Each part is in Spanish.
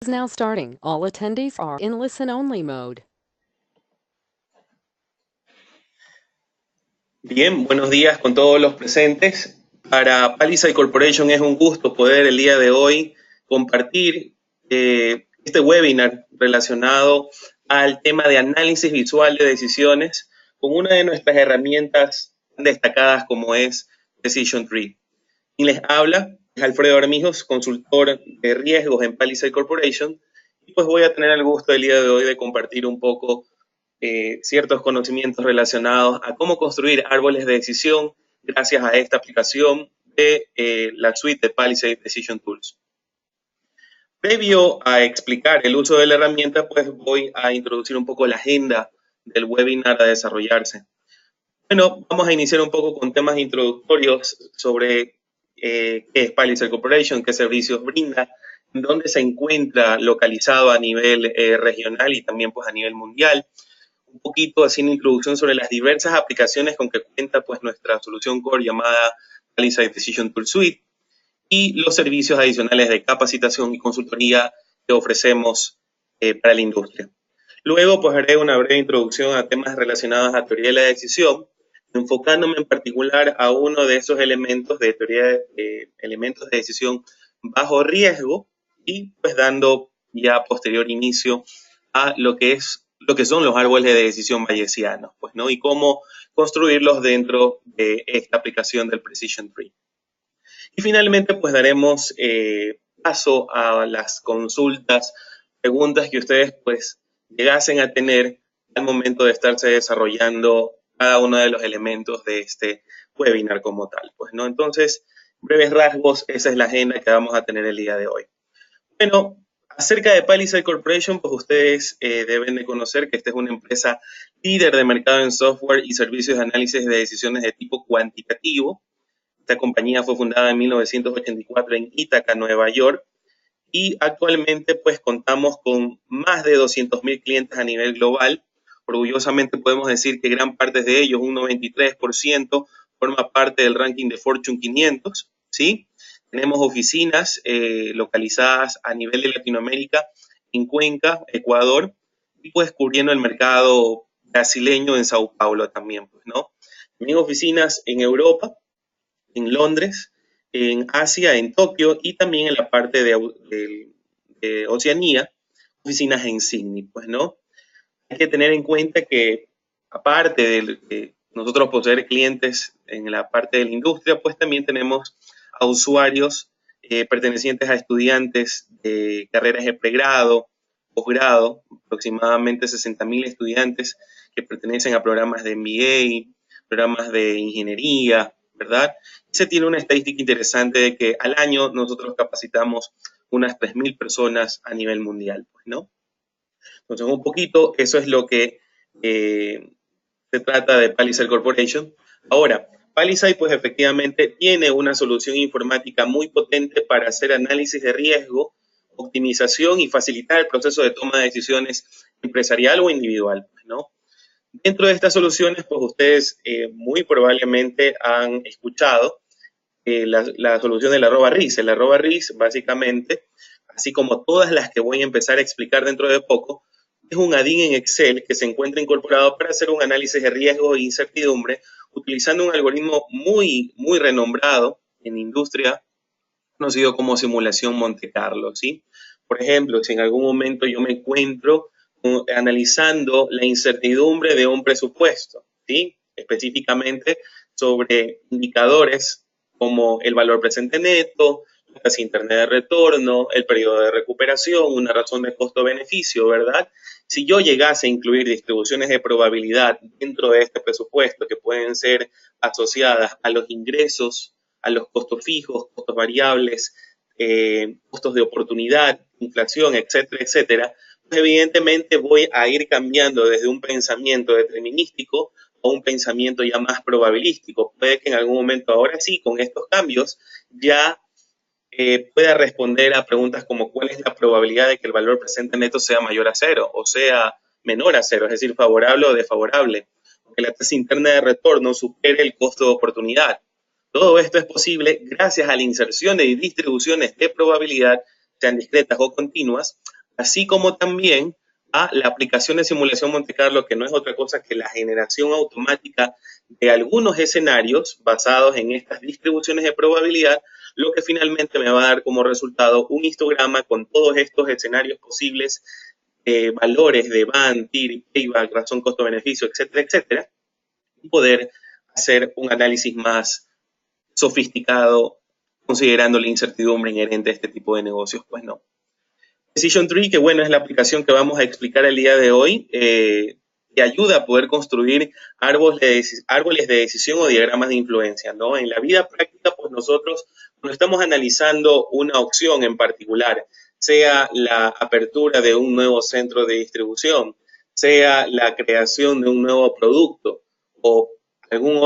Is now starting. All attendees are in listen-only mode. Bien, buenos días con todos los presentes. Para Palisade Corporation es un gusto poder el día de hoy compartir este webinar relacionado al tema de análisis visual de decisiones con una de nuestras herramientas destacadas como es Decision Tree. Quien les habla es Alfredo Armijos, consultor de riesgos en Palisade Corporation, y pues voy a tener el gusto el día de hoy de compartir un poco ciertos conocimientos relacionados a cómo construir árboles de decisión gracias a esta aplicación de la suite de Palisade Decision Tools. Previo a explicar el uso de la herramienta, pues voy a introducir un poco la agenda del webinar a desarrollarse. Bueno, vamos a iniciar un poco con temas introductorios sobre qué es Palisade Corporation, qué servicios brinda, dónde se encuentra localizado a nivel regional y también pues a nivel mundial. Un poquito haciendo introducción sobre las diversas aplicaciones con que cuenta pues nuestra solución core llamada Palisade Decision Tool Suite y los servicios adicionales de capacitación y consultoría que ofrecemos para la industria. Luego pues haré una breve introducción a temas relacionados a teoría de la decisión, enfocándome en particular a uno de esos elementos de teoría de elementos de decisión bajo riesgo y pues dando ya posterior inicio a lo que son los árboles de decisión bayesianos, pues, ¿no? Y cómo construirlos dentro de esta aplicación del Precision Tree. Y finalmente, pues, daremos paso a las consultas, preguntas que ustedes, pues, llegasen a tener al momento de estarse desarrollando cada uno de los elementos de este webinar como tal, pues, ¿no? Entonces, breves rasgos, esa es la agenda que vamos a tener el día de hoy. Bueno, acerca de Palisade Corporation, pues ustedes deben de conocer que esta es una empresa líder de mercado en software y servicios de análisis de decisiones de tipo cuantitativo. Esta compañía fue fundada en 1984 en Ítaca, Nueva York, y actualmente pues contamos con más de 200.000 clientes a nivel global. Orgullosamente podemos decir que gran parte de ellos, un 93%, forma parte del ranking de Fortune 500, ¿sí? Tenemos oficinas localizadas a nivel de Latinoamérica, en Cuenca, Ecuador, y pues cubriendo el mercado brasileño en Sao Paulo también, pues, ¿no? También oficinas en Europa, en Londres, en Asia, en Tokio, y también en la parte de Oceanía, oficinas en Sydney, pues, ¿no? Hay que tener en cuenta que, aparte de nosotros poseer clientes en la parte de la industria, pues también tenemos a usuarios pertenecientes a estudiantes de carreras de pregrado, posgrado, aproximadamente 60.000 estudiantes que pertenecen a programas de MBA, programas de ingeniería, ¿verdad? Se tiene una estadística interesante de que al año nosotros capacitamos unas 3.000 personas a nivel mundial, pues, ¿no? Entonces, un poquito, eso es lo que se trata de Palisade Corporation. Ahora, Palisade, pues efectivamente tiene una solución informática muy potente para hacer análisis de riesgo, optimización y facilitar el proceso de toma de decisiones empresarial o individual, ¿no? Dentro de estas soluciones, pues ustedes muy probablemente han escuchado la solución del @RIS. El @RIS, básicamente, así como todas las que voy a empezar a explicar dentro de poco, es un add-in en Excel que se encuentra incorporado para hacer un análisis de riesgo e incertidumbre utilizando un algoritmo muy, muy renombrado en industria, conocido como simulación Monte Carlo, ¿sí? Por ejemplo, si en algún momento yo me encuentro analizando la incertidumbre de un presupuesto, ¿sí? Específicamente sobre indicadores como el valor presente neto, la tasa interna de retorno, el periodo de recuperación, una razón de costo-beneficio, ¿verdad? Si yo llegase a incluir distribuciones de probabilidad dentro de este presupuesto que pueden ser asociadas a los ingresos, a los costos fijos, costos variables, costos de oportunidad, inflación, etcétera, etcétera, pues evidentemente voy a ir cambiando desde un pensamiento determinístico a un pensamiento ya más probabilístico. Puede que en algún momento, ahora sí, con estos cambios, ya pueda responder a preguntas como cuál es la probabilidad de que el valor presente neto sea mayor a cero o sea menor a cero, es decir, favorable o desfavorable, o que la tasa interna de retorno supere el costo de oportunidad. Todo esto es posible gracias a la inserción de distribuciones de probabilidad, sean discretas o continuas, así como también a la aplicación de simulación Monte Carlo, que no es otra cosa que la generación automática de algunos escenarios basados en estas distribuciones de probabilidad, lo que finalmente me va a dar como resultado un histograma con todos estos escenarios posibles, valores de band, TIR, payback, razón costo-beneficio, etcétera, etcétera, y poder hacer un análisis más sofisticado considerando la incertidumbre inherente a este tipo de negocios. Pues no. Decision Tree, que bueno, es la aplicación que vamos a explicar el día de hoy, que ayuda a poder construir árboles de decisión o diagramas de influencia, ¿no? En la vida práctica, pues nosotros, cuando estamos analizando una opción en particular, sea la apertura de un nuevo centro de distribución, sea la creación de un nuevo producto o algún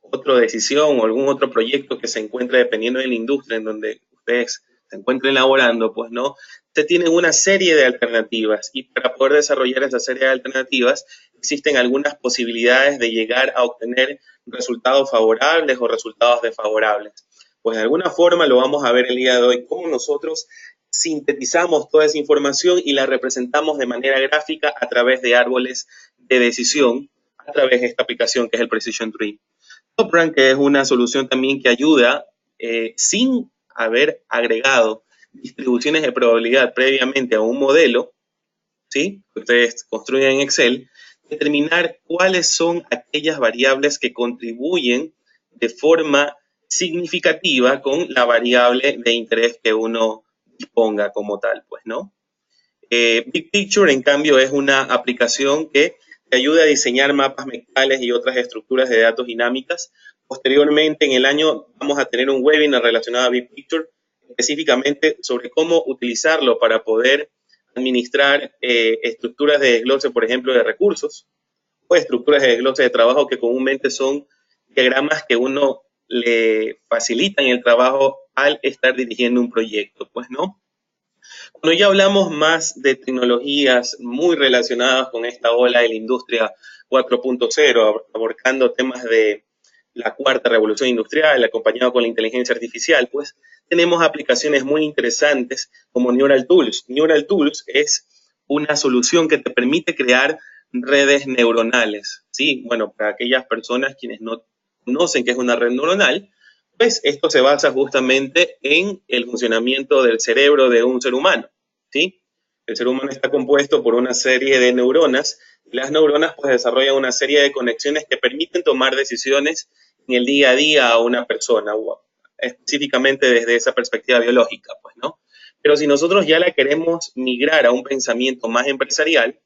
otra decisión o algún otro proyecto que se encuentre dependiendo de la industria en donde ustedes se encuentren elaborando, pues no, se tienen una serie de alternativas y para poder desarrollar esa serie de alternativas existen algunas posibilidades de llegar a obtener resultados favorables o resultados desfavorables. Pues de alguna forma lo vamos a ver el día de hoy, cómo nosotros sintetizamos toda esa información y la representamos de manera gráfica a través de árboles de decisión, a través de esta aplicación que es el Precision Tree. TopRank, que es una solución también que ayuda, sin haber agregado distribuciones de probabilidad previamente a un modelo, ¿sí?, que ustedes construyen en Excel, determinar cuáles son aquellas variables que contribuyen de forma significativa con la variable de interés que uno disponga como tal, pues, ¿no? Big Picture, en cambio, es una aplicación que te ayuda a diseñar mapas mentales y otras estructuras de datos dinámicas. Posteriormente, en el año, vamos a tener un webinar relacionado a Big Picture, específicamente sobre cómo utilizarlo para poder administrar estructuras de desglose, por ejemplo, de recursos, o estructuras de desglose de trabajo que comúnmente son diagramas que uno le facilitan el trabajo al estar dirigiendo un proyecto, pues, ¿no? Cuando ya hablamos más de tecnologías muy relacionadas con esta ola de la industria 4.0, abarcando temas de la cuarta revolución industrial, acompañado con la inteligencia artificial, pues tenemos aplicaciones muy interesantes como Neural Tools. Neural Tools es una solución que te permite crear redes neuronales, ¿sí? Bueno, para aquellas personas quienes no conocen qué es una red neuronal, pues esto se basa justamente en el funcionamiento del cerebro de un ser humano, ¿sí? El ser humano está compuesto por una serie de neuronas y las neuronas pues desarrollan una serie de conexiones que permiten tomar decisiones en el día a día a una persona, específicamente desde esa perspectiva biológica, pues, ¿no? Pero si nosotros ya la queremos migrar a un pensamiento más empresarial,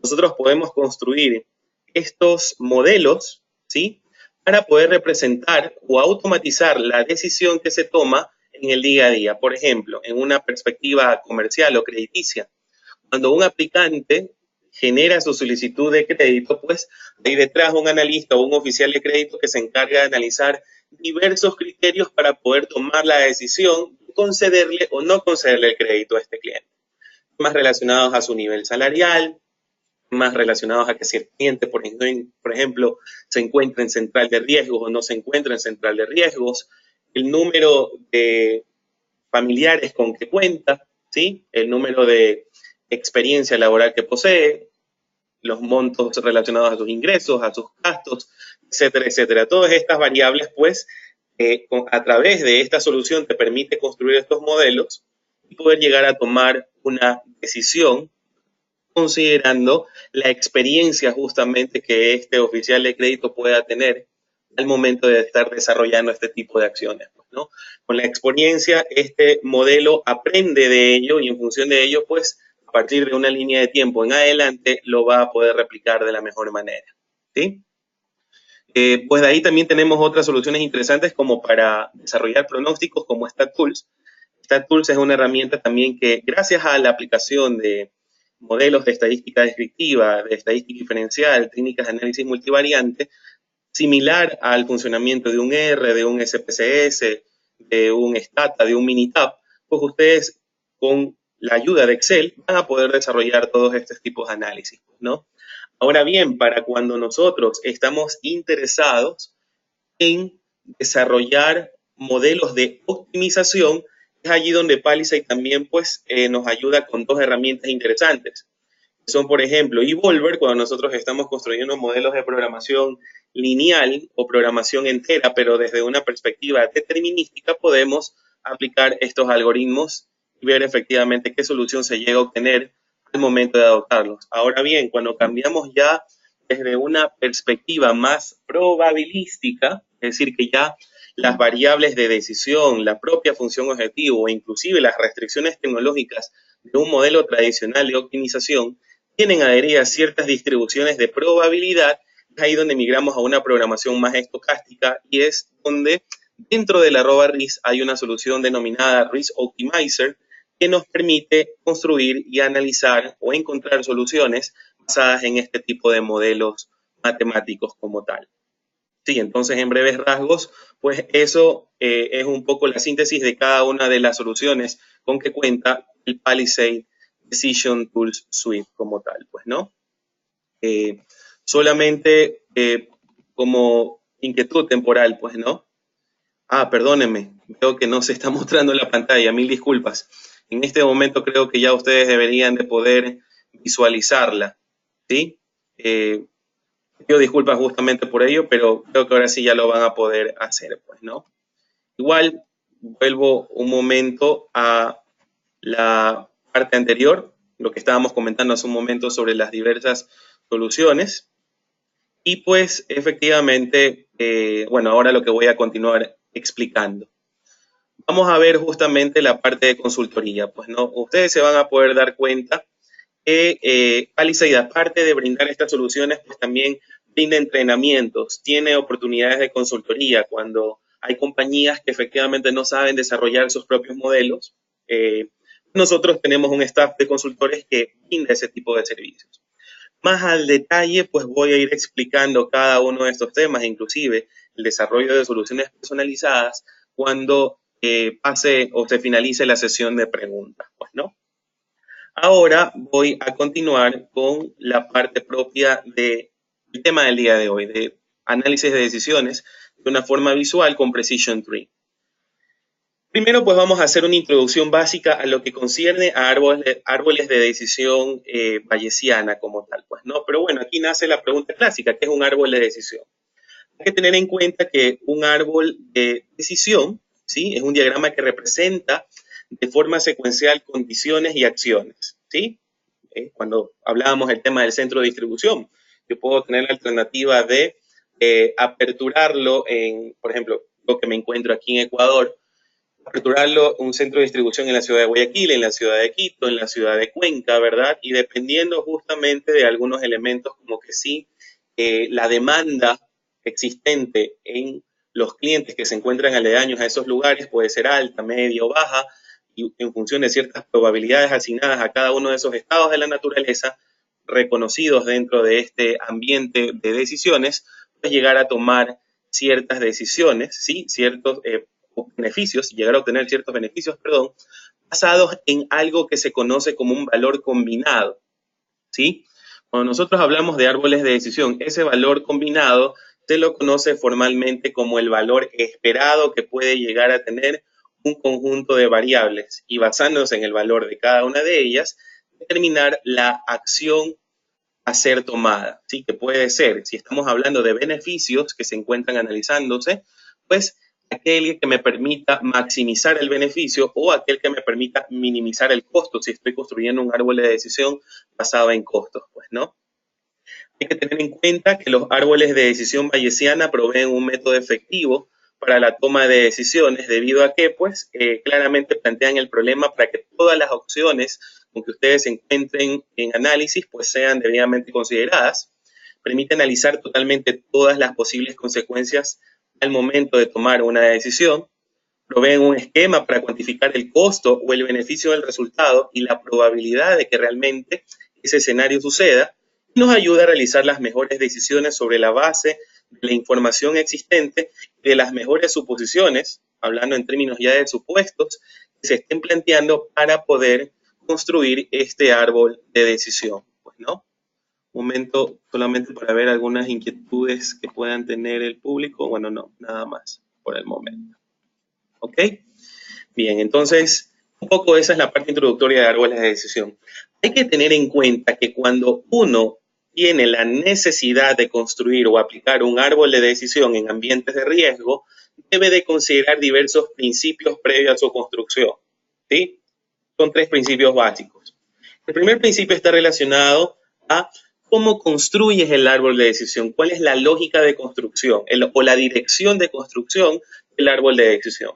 nosotros podemos construir estos modelos, ¿sí?, para poder representar o automatizar la decisión que se toma en el día a día. Por ejemplo, en una perspectiva comercial o crediticia, cuando un aplicante genera su solicitud de crédito, pues hay detrás un analista o un oficial de crédito que se encarga de analizar diversos criterios para poder tomar la decisión de concederle o no concederle el crédito a este cliente. Más relacionados a su nivel salarial, más relacionados a que si el cliente, por ejemplo, se encuentra en central de riesgos o no se encuentra en central de riesgos, el número de familiares con que cuenta, ¿sí?, el número de experiencia laboral que posee, los montos relacionados a sus ingresos, a sus gastos, etcétera, etcétera. Todas estas variables, pues, a través de esta solución te permite construir estos modelos y poder llegar a tomar una decisión considerando la experiencia justamente que este oficial de crédito pueda tener al momento de estar desarrollando este tipo de acciones, ¿no? Con la experiencia, este modelo aprende de ello y en función de ello, pues, a partir de una línea de tiempo en adelante, lo va a poder replicar de la mejor manera, ¿sí? Pues de ahí también tenemos otras soluciones interesantes como para desarrollar pronósticos como StatTools. StatTools es una herramienta también que, gracias a la aplicación de modelos de estadística descriptiva, de estadística diferencial, técnicas de análisis multivariante, similar al funcionamiento de un R, de un SPSS, de un Stata, de un Minitab, pues ustedes con la ayuda de Excel van a poder desarrollar todos estos tipos de análisis, ¿no? Ahora bien, para cuando nosotros estamos interesados en desarrollar modelos de optimización, Es allí donde Palisade también pues, nos ayuda con dos herramientas interesantes. Son, por ejemplo, Evolver, cuando nosotros estamos construyendo modelos de programación lineal o programación entera, pero desde una perspectiva determinística, podemos aplicar estos algoritmos y ver efectivamente qué solución se llega a obtener al momento de adoptarlos. Ahora bien, cuando cambiamos ya desde una perspectiva más probabilística, es decir, que ya las variables de decisión, la propia función objetivo o inclusive las restricciones tecnológicas de un modelo tradicional de optimización tienen adheridas ciertas distribuciones de probabilidad, es ahí donde migramos a una programación más estocástica y es donde dentro de la RISC hay una solución denominada RISC Optimizer que nos permite construir y analizar o encontrar soluciones basadas en este tipo de modelos matemáticos como tal. Sí, entonces en breves rasgos, pues eso es un poco la síntesis de cada una de las soluciones con que cuenta el Palisade Decision Tools Suite como tal, pues, ¿no? Solamente como inquietud temporal, pues, ¿no? Perdónenme, veo que no se está mostrando la pantalla, mil disculpas. En este momento creo que ya ustedes deberían de poder visualizarla, ¿sí? Pido disculpas justamente por ello, pero creo que ahora sí ya lo van a poder hacer, pues, ¿no? Igual, vuelvo un momento a la parte anterior, lo que estábamos comentando hace un momento sobre las diversas soluciones. Y pues, efectivamente, bueno, ahora lo que voy a continuar explicando. Vamos a ver justamente la parte de consultoría, pues, ¿no? Ustedes se van a poder dar cuenta que Palisade, aparte de brindar estas soluciones, pues también brinda entrenamientos, tiene oportunidades de consultoría cuando hay compañías que efectivamente no saben desarrollar sus propios modelos. Nosotros tenemos un staff de consultores que brinda ese tipo de servicios. Más al detalle, pues voy a ir explicando cada uno de estos temas, inclusive el desarrollo de soluciones personalizadas cuando pase o se finalice la sesión de preguntas, pues, ¿no? Ahora voy a continuar con la parte propia del tema del día de hoy, de análisis de decisiones de una forma visual con Precision Tree. Primero, pues vamos a hacer una introducción básica a lo que concierne a árboles de decisión bayesiana como tal, pues, ¿no? Pero bueno, aquí nace la pregunta clásica, ¿qué es un árbol de decisión? Hay que tener en cuenta que un árbol de decisión, ¿sí? Es un diagrama que representa de forma secuencial condiciones y acciones, ¿sí? Cuando hablábamos del tema del centro de distribución, yo puedo tener la alternativa de aperturarlo en, por ejemplo, lo que me encuentro aquí en Ecuador, aperturarlo un centro de distribución en la ciudad de Guayaquil, en la ciudad de Quito, en la ciudad de Cuenca, ¿verdad? Y dependiendo justamente de algunos elementos como que sí, la demanda existente en los clientes que se encuentran aledaños a esos lugares puede ser alta, media o baja, y en función de ciertas probabilidades asignadas a cada uno de esos estados de la naturaleza, reconocidos dentro de este ambiente de decisiones, pues llegar a tomar ciertas decisiones, ¿sí? Ciertos beneficios, llegar a obtener ciertos beneficios, perdón, basados en algo que se conoce como un valor combinado, ¿sí? Cuando nosotros hablamos de árboles de decisión, ese valor combinado se lo conoce formalmente como el valor esperado que puede llegar a tener un conjunto de variables y basándose en el valor de cada una de ellas, determinar la acción a ser tomada, ¿sí? Que puede ser, si estamos hablando de beneficios que se encuentran analizándose, pues aquel que me permita maximizar el beneficio o aquel que me permita minimizar el costo si estoy construyendo un árbol de decisión basado en costos, pues, ¿no? Hay que tener en cuenta que los árboles de decisión bayesiana proveen un método efectivo para la toma de decisiones debido a que, pues, claramente plantean el problema para que todas las opciones con que ustedes se encuentren en análisis, pues, sean debidamente consideradas. Permite analizar totalmente todas las posibles consecuencias al momento de tomar una decisión. Proveen un esquema para cuantificar el costo o el beneficio del resultado y la probabilidad de que realmente ese escenario suceda. Nos ayuda a realizar las mejores decisiones sobre la base de la información existente y de las mejores suposiciones, hablando en términos ya de supuestos, que se estén planteando para poder construir este árbol de decisión, pues, ¿no? Un momento solamente para ver algunas inquietudes que puedan tener el público. Bueno, no, nada más por el momento. ¿Ok? Bien, entonces, un poco esa es la parte introductoria de árboles de decisión. Hay que tener en cuenta que cuando uno tiene la necesidad de construir o aplicar un árbol de decisión en ambientes de riesgo, debe de considerar diversos principios previos a su construcción. ¿Sí? Son tres principios básicos. El primer principio está relacionado a cómo construyes el árbol de decisión, cuál es la lógica de construcción o la dirección de construcción del árbol de decisión.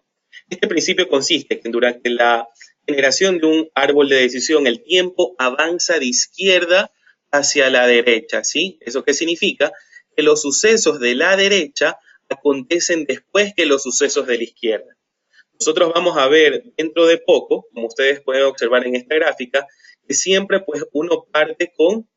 Este principio consiste en durante la generación de un árbol de decisión, el tiempo avanza de izquierda hacia la derecha, ¿sí? ¿Eso qué significa? Que los sucesos de la derecha acontecen después que los sucesos de la izquierda. Nosotros vamos a ver dentro de poco, como ustedes pueden observar en esta gráfica, que siempre pues uno parte con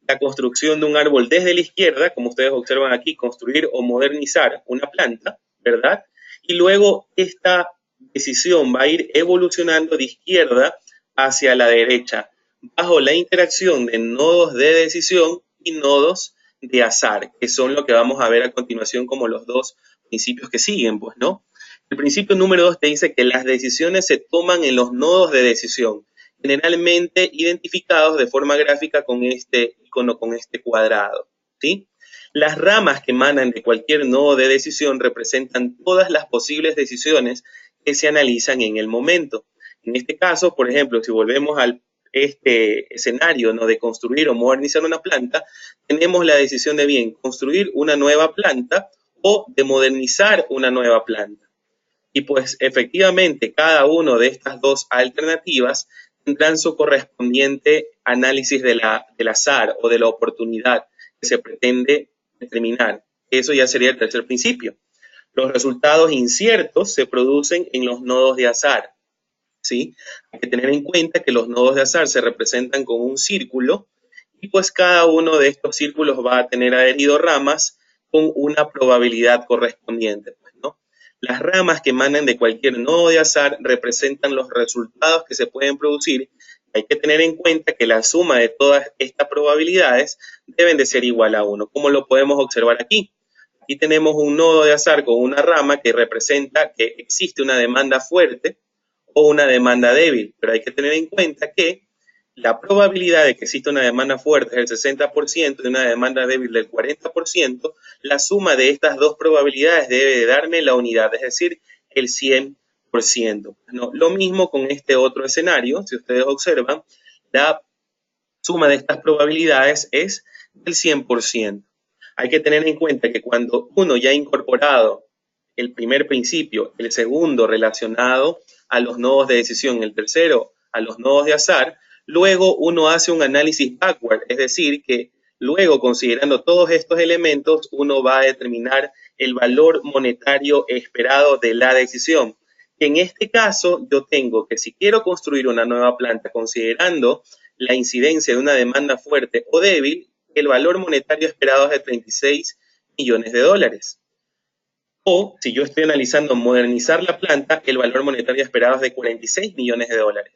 la construcción de un árbol desde la izquierda, como ustedes observan aquí, construir o modernizar una planta, ¿verdad? Y luego esta decisión va a ir evolucionando de izquierda hacia la derecha, bajo la interacción de nodos de decisión y nodos de azar, que son lo que vamos a ver a continuación como los dos principios que siguen, pues, ¿no? El principio número 2 te dice que las decisiones se toman en los nodos de decisión, generalmente identificados de forma gráfica con este icono, con este cuadrado, ¿sí? Las ramas que emanan de cualquier nodo de decisión representan todas las posibles decisiones que se analizan en el momento. En este caso, por ejemplo, si volvemos al este escenario, ¿no?, de construir o modernizar una planta, tenemos la decisión de bien construir una nueva planta o de modernizar una nueva planta. Y pues efectivamente cada una de estas dos alternativas tendrán su correspondiente análisis del azar o de la oportunidad que se pretende determinar. Eso ya sería el tercer principio. Los resultados inciertos se producen en los nodos de azar, ¿sí? Hay que tener en cuenta que los nodos de azar se representan con un círculo y pues cada uno de estos círculos va a tener adherido ramas con una probabilidad correspondiente, pues, ¿no? Las ramas que emanan de cualquier nodo de azar representan los resultados que se pueden producir. Hay que tener en cuenta que la suma de todas estas probabilidades deben de ser igual a 1, como lo podemos observar aquí. Aquí tenemos un nodo de azar con una rama que representa que existe una demanda fuerte o una demanda débil, pero hay que tener en cuenta que la probabilidad de que exista una demanda fuerte es el 60% y una demanda débil del 40%, la suma de estas dos probabilidades debe de darme la unidad, es decir, el 100%. No, lo mismo con este otro escenario, si ustedes observan, la suma de estas probabilidades es del 100%. Hay que tener en cuenta que cuando uno ya ha incorporado el primer principio, el segundo relacionado a los nodos de decisión, el tercero a los nodos de azar, luego uno hace un análisis backward, es decir, que luego considerando todos estos elementos, uno va a determinar el valor monetario esperado de la decisión. En este caso, yo tengo que si quiero construir una nueva planta considerando la incidencia de una demanda fuerte o débil, el valor monetario esperado es de 36 millones de dólares. O, si yo estoy analizando modernizar la planta, el valor monetario esperado es de 46 millones de dólares.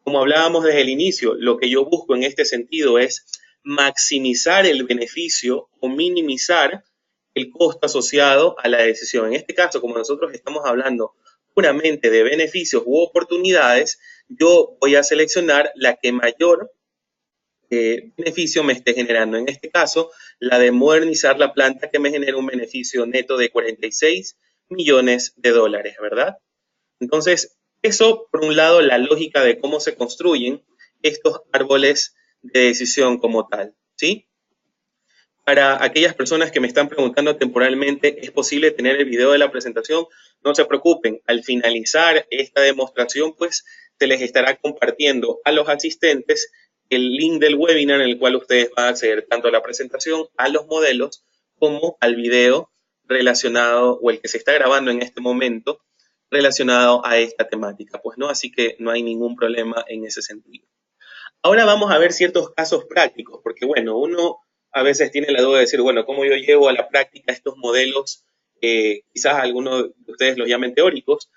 Como hablábamos desde el inicio, lo que yo busco en este sentido es maximizar el beneficio o minimizar el costo asociado a la decisión. En este caso, como nosotros estamos hablando puramente de beneficios u oportunidades, yo voy a seleccionar la que mayor beneficio me esté generando. En este caso, la de modernizar la planta que me genera un beneficio neto de 46 millones de dólares, ¿verdad? Entonces, eso, por un lado, la lógica de cómo se construyen estos árboles de decisión como tal, ¿sí? Para aquellas personas que me están preguntando temporalmente, ¿es posible tener el video de la presentación? No se preocupen, al finalizar esta demostración, pues se les estará compartiendo a los asistentes el link del webinar en el cual ustedes van a acceder tanto a la presentación, a los modelos, como al video relacionado o el que se está grabando en este momento relacionado a esta temática, pues no, así que no hay ningún problema en ese sentido. Ahora vamos a ver ciertos casos prácticos, porque bueno, uno a veces tiene la duda de decir, bueno, ¿cómo yo llevo a la práctica estos modelos, quizás algunos de ustedes los llamen teóricos,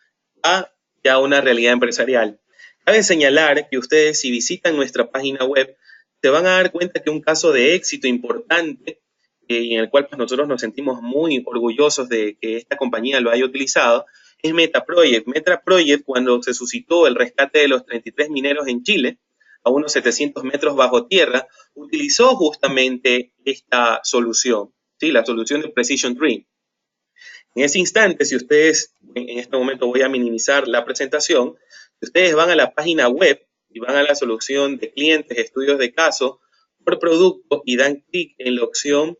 a ya una realidad empresarial? Cabe señalar que ustedes, si visitan nuestra página web, se van a dar cuenta que un caso de éxito importante, y en el cual pues, nosotros nos sentimos muy orgullosos de que esta compañía lo haya utilizado, es Metaproject. Metaproject, cuando se suscitó el rescate de los 33 mineros en Chile, a unos 700 metros bajo tierra, utilizó justamente esta solución, ¿sí? La solución de Precision Tree. En ese instante, si ustedes, en este momento voy a minimizar la presentación, si ustedes van a la página web y van a la solución de clientes, estudios de caso, por producto y dan clic en la opción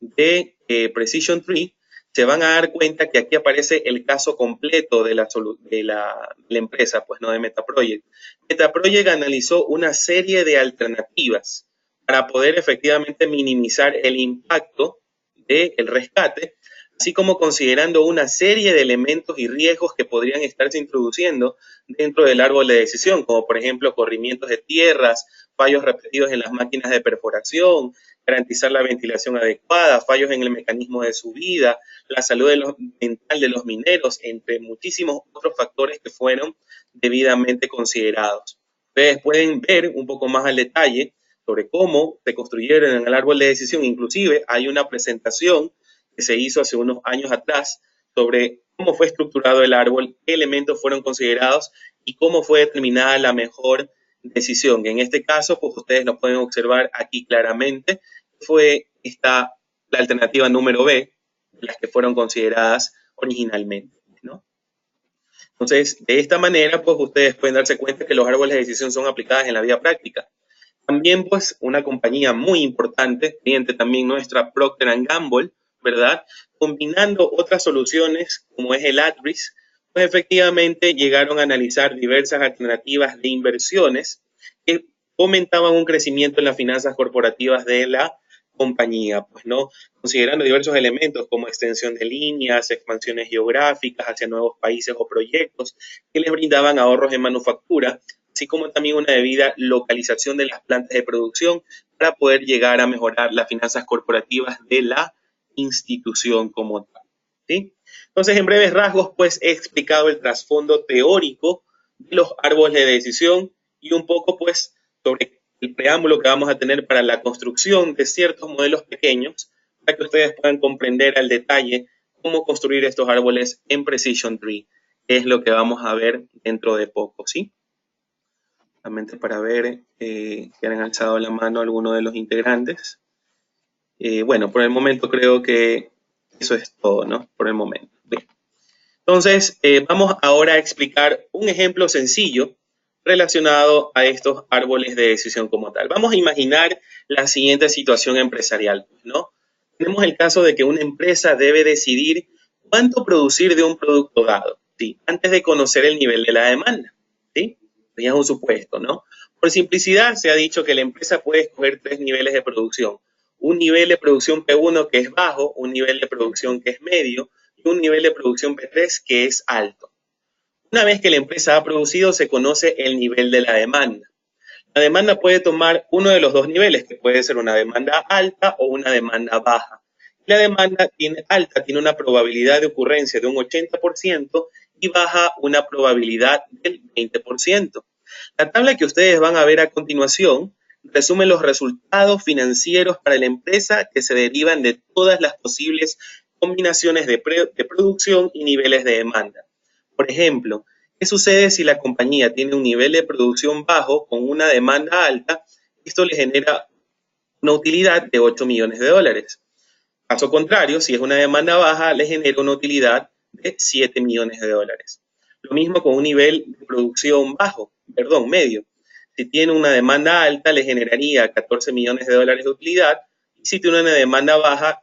de Precision Tree, se van a dar cuenta que aquí aparece el caso completo de la empresa, pues no de Metaproject. Metaproject analizó una serie de alternativas para poder efectivamente minimizar el impacto del rescate, así como considerando una serie de elementos y riesgos que podrían estarse introduciendo dentro del árbol de decisión, como por ejemplo corrimientos de tierras, fallos repetidos en las máquinas de perforación, garantizar la ventilación adecuada, fallos en el mecanismo de subida, la salud mental de los mineros, entre muchísimos otros factores que fueron debidamente considerados. Ustedes pueden ver un poco más al detalle sobre cómo se construyeron en el árbol de decisión. Inclusive hay una presentación que se hizo hace unos años atrás sobre cómo fue estructurado el árbol, qué elementos fueron considerados y cómo fue determinada la mejor decisión. En este caso, pues ustedes lo pueden observar aquí claramente, fue la alternativa número B, las que fueron consideradas originalmente, ¿no? Entonces, de esta manera, pues ustedes pueden darse cuenta que los árboles de decisión son aplicadas en la vida práctica. También, pues, una compañía muy importante, cliente también nuestra, Procter & Gamble, ¿verdad? Combinando otras soluciones, como es el ADRIS, pues efectivamente llegaron a analizar diversas alternativas de inversiones que fomentaban un crecimiento en las finanzas corporativas de la compañía, pues, ¿no? Considerando diversos elementos como extensión de líneas, expansiones geográficas hacia nuevos países o proyectos que les brindaban ahorros en manufactura, así como también una debida localización de las plantas de producción para poder llegar a mejorar las finanzas corporativas de la institución como tal, ¿sí? Entonces, en breves rasgos, pues he explicado el trasfondo teórico de los árboles de decisión y un poco, pues, sobre el preámbulo que vamos a tener para la construcción de ciertos modelos pequeños para que ustedes puedan comprender al detalle cómo construir estos árboles en Precision Tree, que es lo que vamos a ver dentro de poco, ¿sí? Solamente para ver que han alzado la mano algunos de los integrantes. Bueno, por el momento creo que eso es todo, ¿no? Por el momento. Bien. Entonces, vamos ahora a explicar un ejemplo sencillo relacionado a estos árboles de decisión como tal. Vamos a imaginar la siguiente situación empresarial, ¿no? Tenemos el caso de que una empresa debe decidir cuánto producir de un producto dado, ¿sí? Antes de conocer el nivel de la demanda, ¿sí? Ya es un supuesto, ¿no? Por simplicidad, se ha dicho que la empresa puede escoger 3 niveles de producción. Un nivel de producción P1 que es bajo, un nivel de producción que es medio y un nivel de producción P3 que es alto. Una vez que la empresa ha producido, se conoce el nivel de la demanda. La demanda puede tomar uno de los dos niveles, que puede ser una demanda alta o una demanda baja. La demanda alta tiene una probabilidad de ocurrencia de un 80% y baja una probabilidad del 20%. La tabla que ustedes van a ver a continuación resume los resultados financieros para la empresa que se derivan de todas las posibles combinaciones de producción y niveles de demanda. Por ejemplo, ¿qué sucede si la compañía tiene un nivel de producción bajo con una demanda alta? Esto le genera una utilidad de 8 millones de dólares. Caso contrario, si es una demanda baja, le genera una utilidad de 7 millones de dólares. Lo mismo con un nivel de producción medio. Si tiene una demanda alta, le generaría 14 millones de dólares de utilidad. Y si tiene una demanda baja,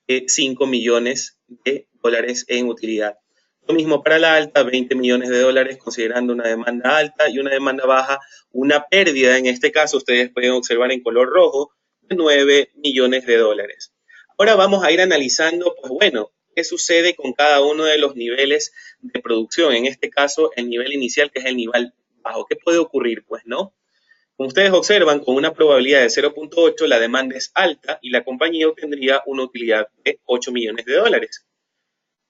5 millones de dólares en utilidad. Lo mismo para la alta, 20 millones de dólares considerando una demanda alta y una demanda baja, una pérdida, en este caso ustedes pueden observar en color rojo, de 9 millones de dólares. Ahora vamos a ir analizando, pues bueno, qué sucede con cada uno de los niveles de producción. En este caso, el nivel inicial, que es el nivel bajo. ¿Qué puede ocurrir? Pues no. Como ustedes observan, con una probabilidad de 0.8, la demanda es alta y la compañía obtendría una utilidad de 8 millones de dólares.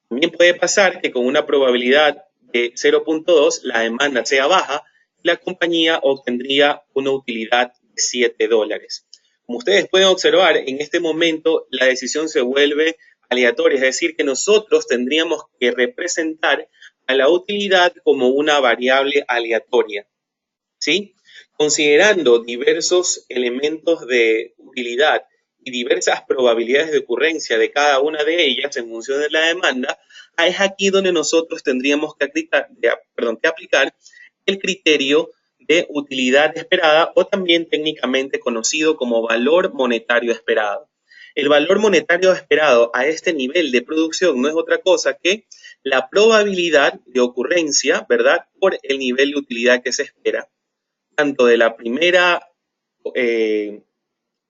También puede pasar que con una probabilidad de 0.2 la demanda sea baja y la compañía obtendría una utilidad de 7 dólares. Como ustedes pueden observar, en este momento la decisión se vuelve aleatoria, es decir, que nosotros tendríamos que representar a la utilidad como una variable aleatoria, ¿sí? Considerando diversos elementos de utilidad y diversas probabilidades de ocurrencia de cada una de ellas en función de la demanda, es aquí donde nosotros tendríamos que aplicar el criterio de utilidad esperada o también técnicamente conocido como valor monetario esperado. El valor monetario esperado a este nivel de producción no es otra cosa que la probabilidad de ocurrencia, ¿verdad?, por el nivel de utilidad que se espera, tanto de la primera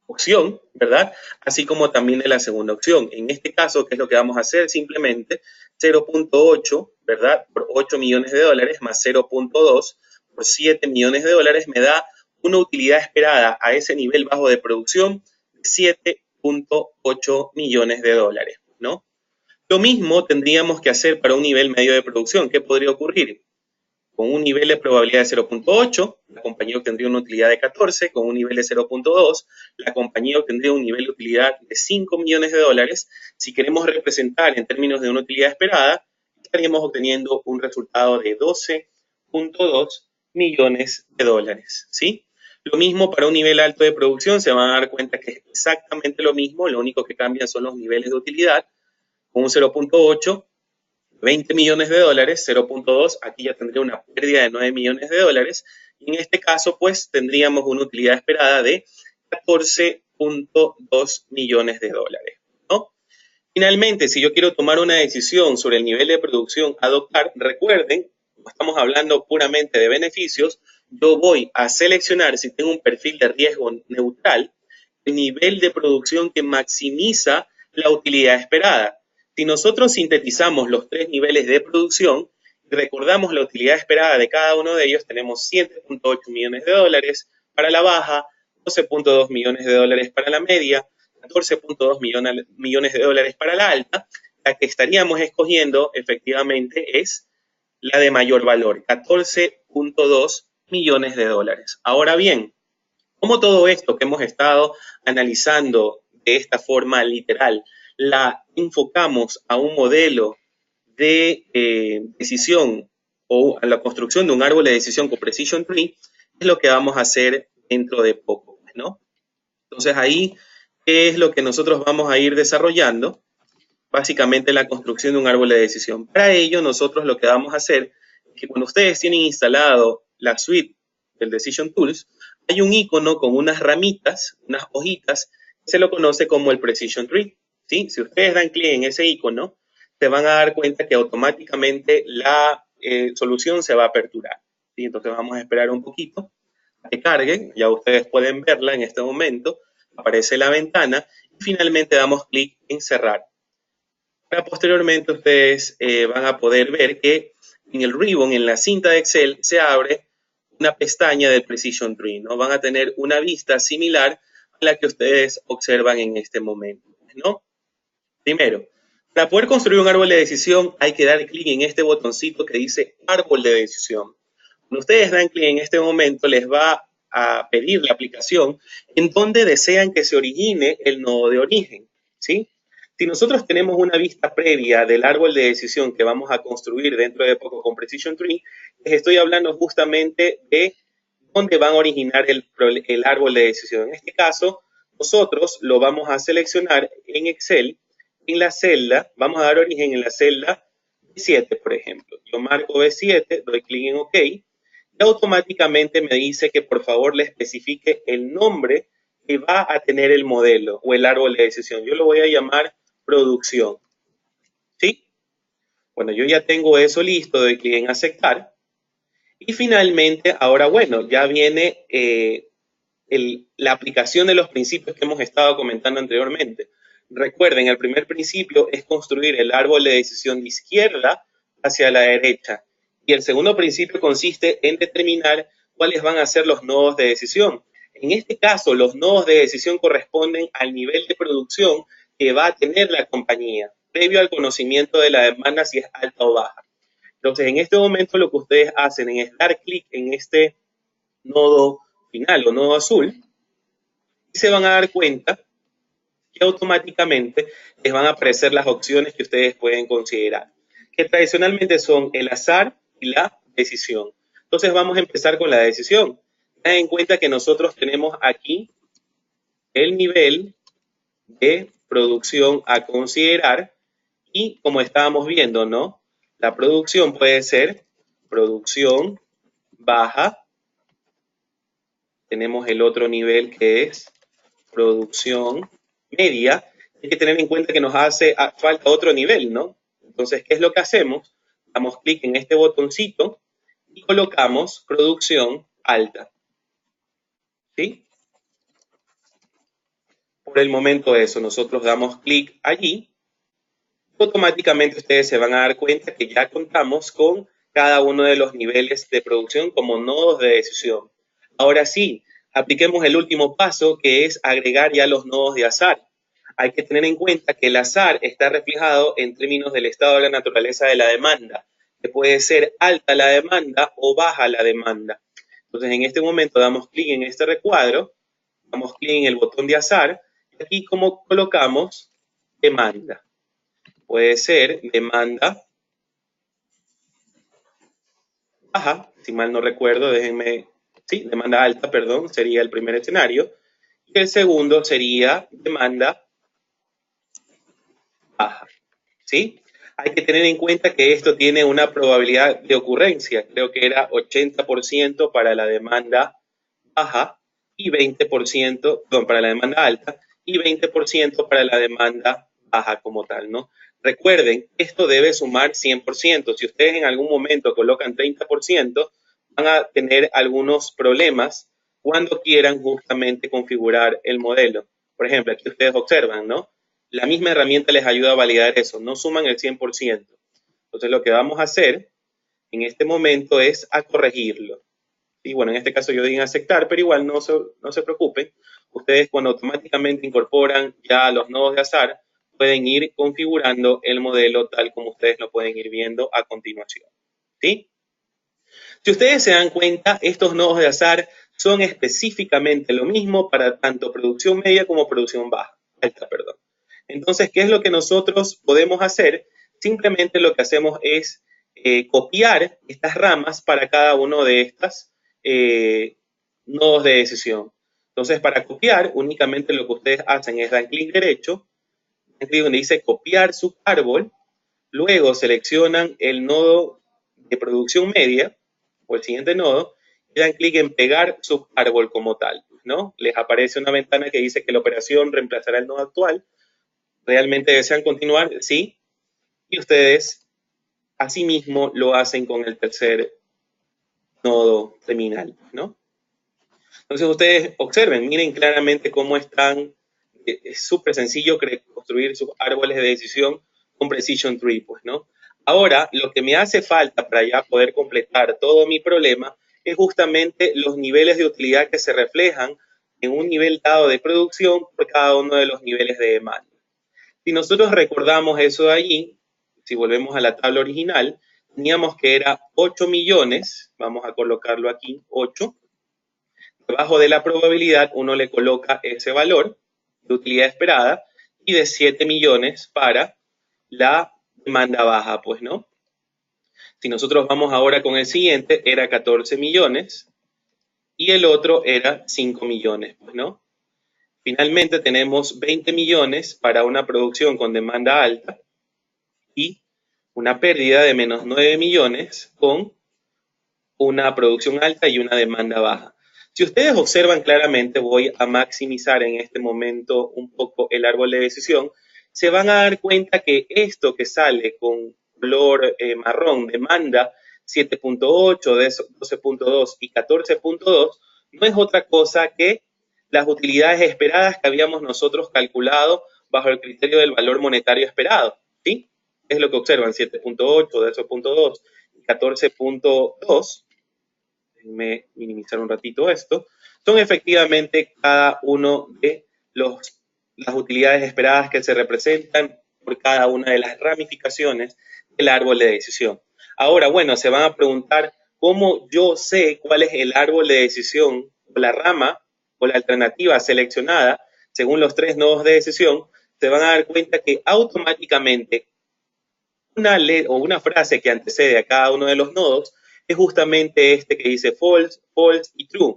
opción, ¿verdad?, así como también de la segunda opción. En este caso, ¿qué es lo que vamos a hacer? Simplemente 0.8, ¿verdad?, por 8 millones de dólares más 0.2 por 7 millones de dólares me da una utilidad esperada a ese nivel bajo de producción de 7.8 millones de dólares, ¿no? Lo mismo tendríamos que hacer para un nivel medio de producción. ¿Qué podría ocurrir? Con un nivel de probabilidad de 0.8, la compañía obtendría una utilidad de 14, con un nivel de 0.2, la compañía obtendría un nivel de utilidad de 5 millones de dólares. Si queremos representar en términos de una utilidad esperada, estaríamos obteniendo un resultado de 12.2 millones de dólares, ¿sí? Lo mismo para un nivel alto de producción, se van a dar cuenta que es exactamente lo mismo, lo único que cambia son los niveles de utilidad. Con un 0.8, 20 millones de dólares, 0.2, aquí ya tendría una pérdida de 9 millones de dólares, y en este caso, pues, tendríamos una utilidad esperada de 14.2 millones de dólares, ¿no? Finalmente, si yo quiero tomar una decisión sobre el nivel de producción a adoptar, recuerden, como estamos hablando puramente de beneficios, yo voy a seleccionar, si tengo un perfil de riesgo neutral, el nivel de producción que maximiza la utilidad esperada. Si nosotros sintetizamos los tres niveles de producción y recordamos la utilidad esperada de cada uno de ellos, tenemos 7.8 millones de dólares para la baja, 12.2 millones de dólares para la media, 14.2 millones de dólares para la alta. La que estaríamos escogiendo efectivamente es la de mayor valor, 14.2 millones de dólares. Ahora bien, ¿cómo todo esto que hemos estado analizando de esta forma literal la enfocamos a un modelo de decisión o a la construcción de un árbol de decisión con Precision Tree? Es lo que vamos a hacer dentro de poco, ¿no? Entonces ahí, ¿qué es lo que nosotros vamos a ir desarrollando? Básicamente la construcción de un árbol de decisión. Para ello, nosotros lo que vamos a hacer es que cuando ustedes tienen instalado la suite del Decision Tools, hay un icono con unas ramitas, unas hojitas, que se lo conoce como el Precision Tree, ¿sí? Si ustedes dan clic en ese icono, se van a dar cuenta que automáticamente la solución se va a aperturar, ¿sí? Entonces vamos a esperar un poquito a que cargue, ya ustedes pueden verla en este momento, aparece la ventana y finalmente damos clic en cerrar. Para posteriormente ustedes van a poder ver que en el ribbon, en la cinta de Excel, se abre una pestaña del Precision Tree, ¿no? Van a tener una vista similar a la que ustedes observan en este momento, ¿no? Primero, para poder construir un árbol de decisión hay que dar clic en este botoncito que dice árbol de decisión. Cuando ustedes dan clic en este momento, les va a pedir la aplicación en donde desean que se origine el nodo de origen, ¿sí? Si nosotros tenemos una vista previa del árbol de decisión que vamos a construir dentro de poco con Precision Tree, les estoy hablando justamente de dónde van a originar el árbol de decisión. En este caso, nosotros lo vamos a seleccionar en Excel, en la celda, vamos a dar origen en la celda B7, por ejemplo. Yo marco B7, doy clic en OK, y automáticamente me dice que por favor le especifique el nombre que va a tener el modelo o el árbol de decisión. Yo lo voy a llamar producción, ¿sí? Bueno, yo ya tengo eso listo, doy clic en aceptar. Y finalmente, ahora bueno, ya viene la aplicación de los principios que hemos estado comentando anteriormente. Recuerden, el primer principio es construir el árbol de decisión de izquierda hacia la derecha. Y el segundo principio consiste en determinar cuáles van a ser los nodos de decisión. En este caso, los nodos de decisión corresponden al nivel de producción que va a tener la compañía, previo al conocimiento de la demanda si es alta o baja. Entonces, en este momento lo que ustedes hacen es dar clic en este nodo final o nodo azul y se van a dar cuenta y automáticamente les van a aparecer las opciones que ustedes pueden considerar, que tradicionalmente son el azar y la decisión. Entonces vamos a empezar con la decisión. Ten en cuenta que nosotros tenemos aquí el nivel de producción a considerar y como estábamos viendo, ¿no? La producción puede ser producción baja. Tenemos el otro nivel que es producción media. Hay que tener en cuenta que nos hace falta otro nivel, ¿no? Entonces, ¿qué es lo que hacemos? Damos clic en este botoncito y colocamos producción alta. ¿Sí? Por el momento eso, nosotros damos clic allí. Automáticamente ustedes se van a dar cuenta que ya contamos con cada uno de los niveles de producción como nodos de decisión. Ahora sí, apliquemos el último paso, que es agregar ya los nodos de azar. Hay que tener en cuenta que el azar está reflejado en términos del estado de la naturaleza de la demanda, que puede ser alta la demanda o baja la demanda. Entonces, en este momento damos clic en este recuadro, damos clic en el botón de azar, y aquí como colocamos demanda. Puede ser demanda baja, si mal no recuerdo, déjenme, sí, demanda alta, perdón, sería el primer escenario. Y el segundo sería demanda baja, ¿sí? Hay que tener en cuenta que esto tiene una probabilidad de ocurrencia, creo que era 80% para la demanda baja y 20%, perdón, para la demanda alta y 20% para la demanda baja como tal, ¿no? Recuerden, esto debe sumar 100%. Si ustedes en algún momento colocan 30%, van a tener algunos problemas cuando quieran justamente configurar el modelo. Por ejemplo, aquí ustedes observan, ¿no? La misma herramienta les ayuda a validar eso, no suman el 100%. Entonces, lo que vamos a hacer en este momento es a corregirlo. Y bueno, en este caso yo digo aceptar, pero igual no se preocupen. Ustedes cuando automáticamente incorporan ya los nodos de azar, pueden ir configurando el modelo tal como ustedes lo pueden ir viendo a continuación. ¿Sí? Si ustedes se dan cuenta, estos nodos de azar son específicamente lo mismo para tanto producción media como producción baja, alta, perdón. Entonces, ¿qué es lo que nosotros podemos hacer? Simplemente lo que hacemos es copiar estas ramas para cada uno de estas nodos de decisión. Entonces, para copiar, únicamente lo que ustedes hacen es dar clic derecho, dan clic donde dice copiar subárbol, luego seleccionan el nodo de producción media, o el siguiente nodo, y dan clic en pegar subárbol como tal, ¿no? Les aparece una ventana que dice que la operación reemplazará el nodo actual. ¿Realmente desean continuar? Sí. Y ustedes, asimismo, lo hacen con el tercer nodo terminal, ¿no? Entonces ustedes observen, miren claramente cómo están, es súper sencillo construir sus árboles de decisión con Precision Tree, pues, ¿no? Ahora, lo que me hace falta para ya poder completar todo mi problema es justamente los niveles de utilidad que se reflejan en un nivel dado de producción por cada uno de los niveles de demanda. Si nosotros recordamos eso de allí, si volvemos a la tabla original, teníamos que era 8 millones, vamos a colocarlo aquí, 8, debajo de la probabilidad uno le coloca ese valor de utilidad esperada y de 7 millones para la demanda baja, pues, ¿no? Si nosotros vamos ahora con el siguiente, era 14 millones y el otro era 5 millones, pues, ¿no? Finalmente tenemos 20 millones para una producción con demanda alta y una pérdida de menos 9 millones con una producción alta y una demanda baja. Si ustedes observan claramente, voy a maximizar en este momento un poco el árbol de decisión, se van a dar cuenta que esto que sale con color marrón, demanda 7.8, 12.2 y 14.2, no es otra cosa que las utilidades esperadas que habíamos nosotros calculado bajo el criterio del valor monetario esperado, ¿sí? Es lo que observan, 7.8, 12.2 y 14.2. Déjenme minimizar un ratito esto. Son efectivamente cada uno de las utilidades esperadas que se representan por cada una de las ramificaciones del árbol de decisión. Ahora, bueno, se van a preguntar cómo yo sé cuál es el árbol de decisión o la rama o la alternativa seleccionada según los 3 nodos de decisión, se van a dar cuenta que automáticamente una frase que antecede a cada uno de los nodos es justamente este que dice false, false y true,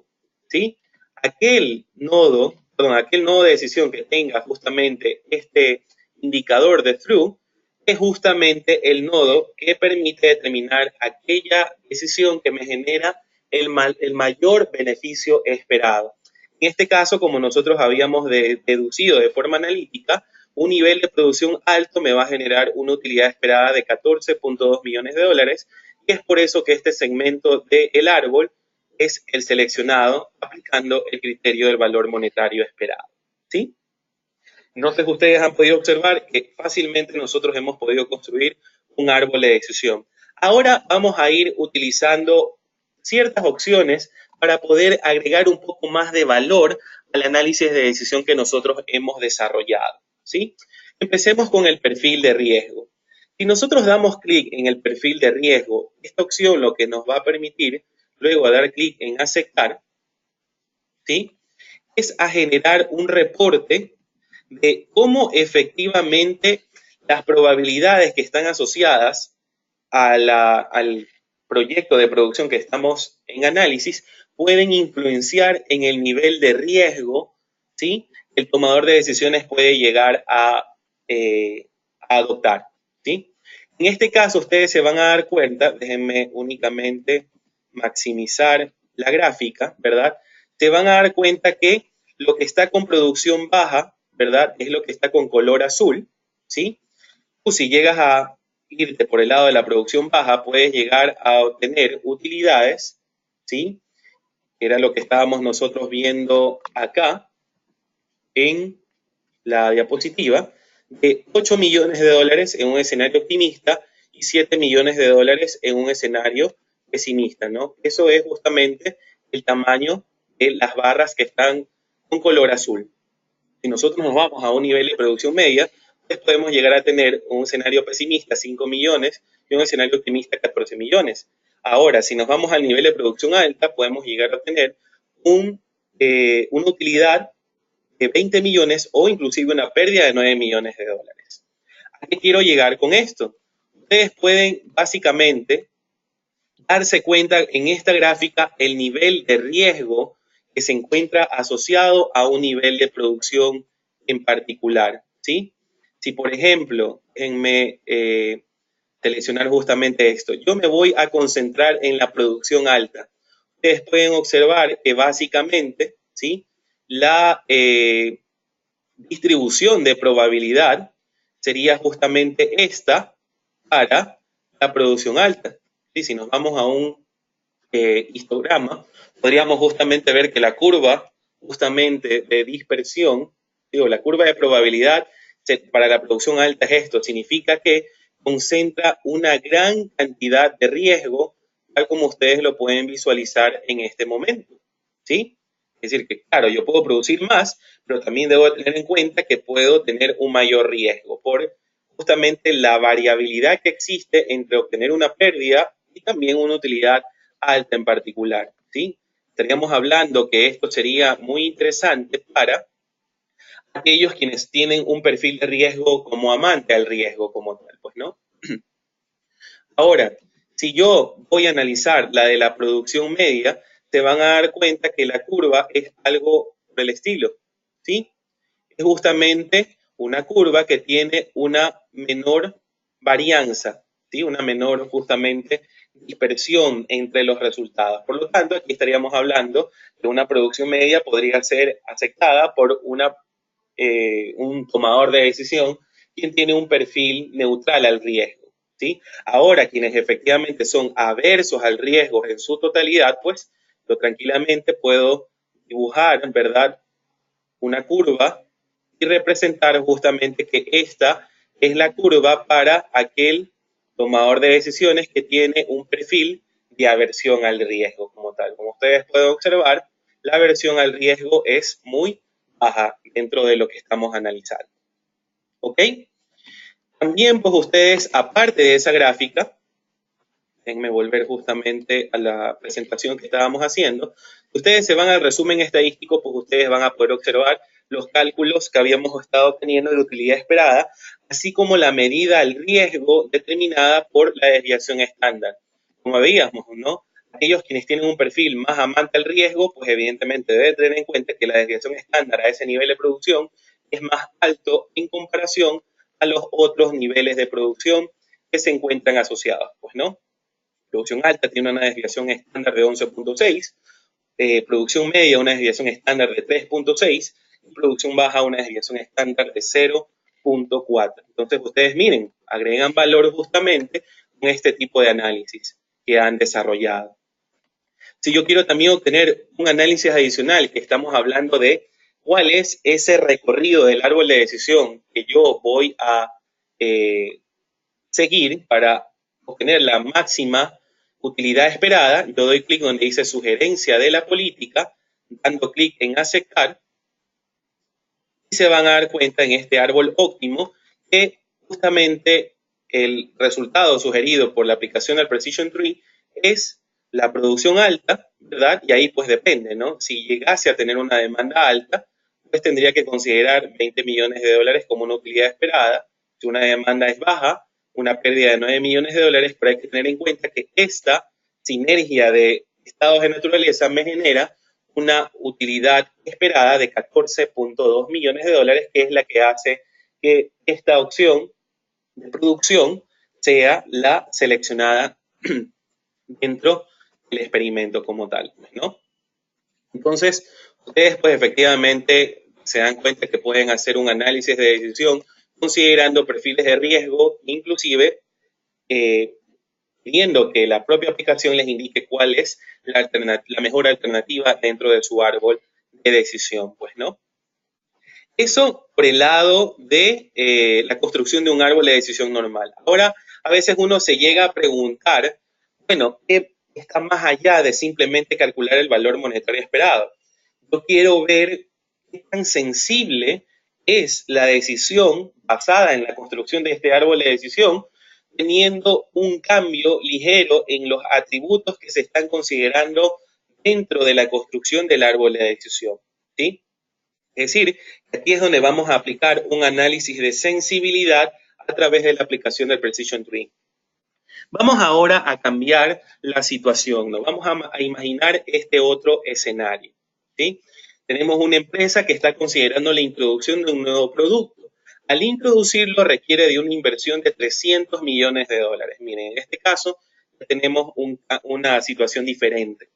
¿sí? Aquel nodo de decisión que tenga justamente este indicador de true es justamente el nodo que permite determinar aquella decisión que me genera el mayor beneficio esperado. En este caso, como nosotros habíamos deducido de forma analítica, un nivel de producción alto me va a generar una utilidad esperada de 14.2 millones de dólares y es por eso que este segmento del árbol es el seleccionado aplicando el criterio del valor monetario esperado, ¿sí? No sé si ustedes han podido observar que fácilmente nosotros hemos podido construir un árbol de decisión. Ahora vamos a ir utilizando ciertas opciones para poder agregar un poco más de valor al análisis de decisión que nosotros hemos desarrollado, ¿sí? Empecemos con el perfil de riesgo. Si nosotros damos clic en el perfil de riesgo, esta opción lo que nos va a permitir, luego de dar clic en aceptar, ¿sí?, es a generar un reporte de cómo efectivamente las probabilidades que están asociadas al proyecto de producción que estamos en análisis pueden influenciar en el nivel de riesgo, ¿sí?, el tomador de decisiones puede llegar a adoptar, ¿sí? En este caso, ustedes se van a dar cuenta, déjenme únicamente maximizar la gráfica, ¿verdad? Se van a dar cuenta que lo que está con producción baja, ¿verdad?, es lo que está con color azul, ¿sí? Tú, si llegas a irte por el lado de la producción baja, puedes llegar a obtener utilidades, ¿sí?, era lo que estábamos nosotros viendo acá en la diapositiva, de 8 millones de dólares en un escenario optimista y 7 millones de dólares en un escenario pesimista, ¿no? Eso es justamente el tamaño de las barras que están con color azul. Si nosotros nos vamos a un nivel de producción media, pues podemos llegar a tener un escenario pesimista 5 millones y un escenario optimista 14 millones. Ahora, si nos vamos al nivel de producción alta, podemos llegar a tener una utilidad de 20 millones o inclusive una pérdida de 9 millones de dólares. ¿A qué quiero llegar con esto? Ustedes pueden básicamente darse cuenta en esta gráfica el nivel de riesgo que se encuentra asociado a un nivel de producción en particular, ¿sí? Si, por ejemplo, déjenme seleccionar justamente esto, yo me voy a concentrar en la producción alta. Ustedes pueden observar que básicamente, ¿sí?, la distribución de probabilidad sería justamente esta para la producción alta. ¿Sí? Si nos vamos a un histograma, podríamos justamente ver que la curva justamente de dispersión, digo, la curva de probabilidad para la producción alta es esto, significa que concentra una gran cantidad de riesgo, tal como ustedes lo pueden visualizar en este momento, ¿sí? Es decir, que claro, yo puedo producir más, pero también debo tener en cuenta que puedo tener un mayor riesgo por justamente la variabilidad que existe entre obtener una pérdida y también una utilidad alta en particular, ¿sí? Estaríamos hablando que esto sería muy interesante para aquellos quienes tienen un perfil de riesgo como amante al riesgo como tal, pues, ¿no? Ahora, si yo voy a analizar la de la producción media, te van a dar cuenta que la curva es algo del estilo, ¿sí? Es justamente una curva que tiene una menor varianza, ¿sí? Una menor justamente dispersión entre los resultados. Por lo tanto, aquí estaríamos hablando de una producción media podría ser aceptada por un tomador de decisión quien tiene un perfil neutral al riesgo, ¿sí? Ahora, quienes efectivamente son aversos al riesgo en su totalidad, pues yo tranquilamente puedo dibujar, ¿verdad?, una curva y representar justamente que esta es la curva para aquel tomador de decisiones que tiene un perfil de aversión al riesgo como tal. Como ustedes pueden observar, la aversión al riesgo es muy baja dentro de lo que estamos analizando. ¿Ok? También, pues ustedes, aparte de esa gráfica, déjenme volver justamente a la presentación que estábamos haciendo, ustedes se van al resumen estadístico, pues ustedes van a poder observar los cálculos que habíamos estado teniendo de utilidad esperada, así como la medida al riesgo determinada por la desviación estándar. Como veíamos, ¿no? Aquellos quienes tienen un perfil más amante al riesgo, pues evidentemente deben tener en cuenta que la desviación estándar a ese nivel de producción es más alto en comparación a los otros niveles de producción que se encuentran asociados, pues, ¿no? Producción alta tiene una desviación estándar de 11.6, producción media una desviación estándar de 3.6 y producción baja una desviación estándar de 0.4. Entonces ustedes miren, agregan valor justamente con este tipo de análisis que han desarrollado. Si yo quiero también obtener un análisis adicional, que estamos hablando de cuál es ese recorrido del árbol de decisión que yo voy a seguir para obtener la máxima utilidad esperada, yo doy clic donde dice sugerencia de la política, dando clic en aceptar, y se van a dar cuenta en este árbol óptimo que justamente el resultado sugerido por la aplicación del Precision Tree es la producción alta, ¿verdad? Y ahí pues depende, ¿no? Si llegase a tener una demanda alta, pues tendría que considerar 20 millones de dólares como una utilidad esperada. Si una demanda es baja, una pérdida de 9 millones de dólares, pero hay que tener en cuenta que esta sinergia de estados de naturaleza me genera una utilidad esperada de 14.2 millones de dólares, que es la que hace que esta opción de producción sea la seleccionada dentro del experimento como tal, ¿no? Entonces, ustedes pues efectivamente se dan cuenta que pueden hacer un análisis de decisión considerando perfiles de riesgo, inclusive pidiendo que la propia aplicación les indique cuál es la mejor alternativa dentro de su árbol de decisión, pues, ¿no? Eso por el lado de la construcción de un árbol de decisión normal. Ahora, a veces uno se llega a preguntar, bueno, ¿qué está más allá de simplemente calcular el valor monetario esperado? Yo quiero ver qué tan sensible es la decisión basada en la construcción de este árbol de decisión, teniendo un cambio ligero en los atributos que se están considerando dentro de la construcción del árbol de decisión, ¿sí? Es decir, aquí es donde vamos a aplicar un análisis de sensibilidad a través de la aplicación del Precision Tree. Vamos ahora a cambiar la situación, ¿no? Vamos a imaginar este otro escenario, ¿sí? Tenemos una empresa que está considerando la introducción de un nuevo producto. Al introducirlo requiere de una inversión de 300 millones de dólares. Miren, en este caso tenemos una situación diferente.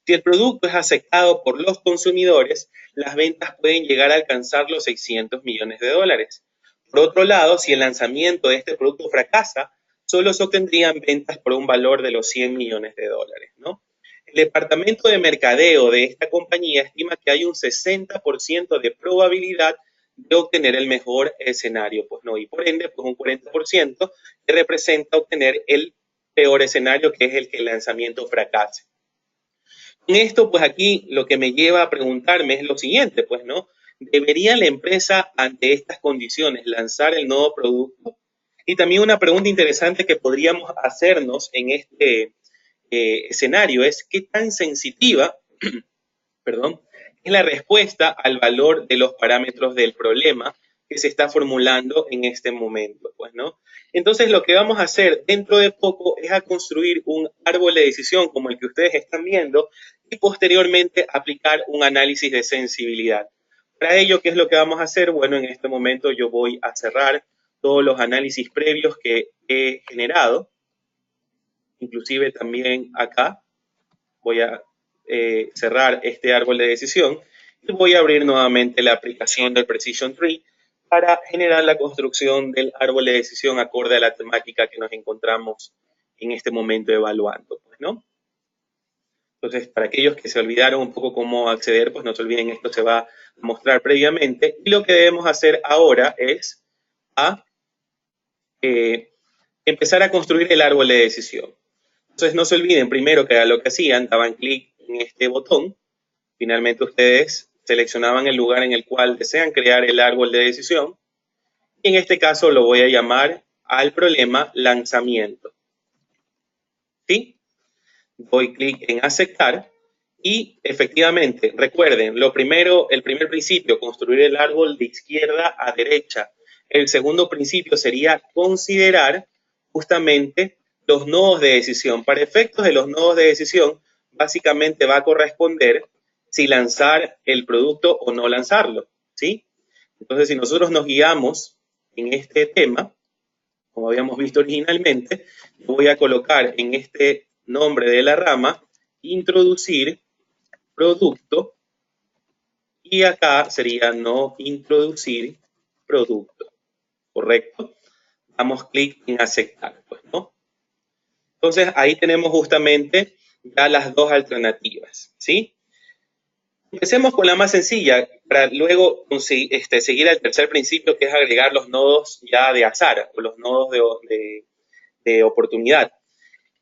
Si el producto es aceptado por los consumidores, las ventas pueden llegar a alcanzar los 600 millones de dólares. Por otro lado, si el lanzamiento de este producto fracasa, solo se obtendrían ventas por un valor de los 100 millones de dólares, ¿no? El departamento de mercadeo de esta compañía estima que hay un 60% de probabilidad de obtener el mejor escenario, pues no, y por ende, pues un 40% que representa obtener el peor escenario, que es el que el lanzamiento fracase. En esto, pues aquí lo que me lleva a preguntarme es lo siguiente, pues, ¿no? ¿Debería la empresa, ante estas condiciones, lanzar el nuevo producto? Y también una pregunta interesante que podríamos hacernos en este escenario es, ¿qué tan sensitiva, perdón, es la respuesta al valor de los parámetros del problema que se está formulando en este momento, pues, ¿no? Entonces, lo que vamos a hacer dentro de poco es a construir un árbol de decisión como el que ustedes están viendo y posteriormente aplicar un análisis de sensibilidad. Para ello, ¿qué es lo que vamos a hacer? Bueno, en este momento yo voy a cerrar todos los análisis previos que he generado, inclusive también acá voy a cerrar este árbol de decisión y voy a abrir nuevamente la aplicación del Precision Tree para generar la construcción del árbol de decisión acorde a la temática que nos encontramos en este momento evaluando, pues, ¿no? Entonces, para aquellos que se olvidaron un poco cómo acceder, pues no se olviden, esto se va a mostrar previamente. Y lo que debemos hacer ahora es empezar a construir el árbol de decisión. Entonces, no se olviden primero que era lo que hacían, daban clic en este botón. Finalmente, ustedes seleccionaban el lugar en el cual desean crear el árbol de decisión. Y en este caso lo voy a llamar al problema lanzamiento. ¿Sí? Doy clic en aceptar Y efectivamente, recuerden, el primer principio, construir el árbol de izquierda a derecha. El segundo principio sería considerar justamente los nodos de decisión. Para efectos de los nodos de decisión, básicamente va a corresponder si lanzar el producto o no lanzarlo, ¿sí? Entonces, si nosotros nos guiamos en este tema, como habíamos visto originalmente, voy a colocar en este nombre de la rama, introducir producto, y acá sería no introducir producto, ¿correcto? Damos clic en aceptar, pues, ¿no? Entonces, ahí tenemos justamente ya las dos alternativas, ¿sí? Empecemos con la más sencilla, para luego seguir al tercer principio, que es agregar los nodos ya de azar, o los nodos de oportunidad.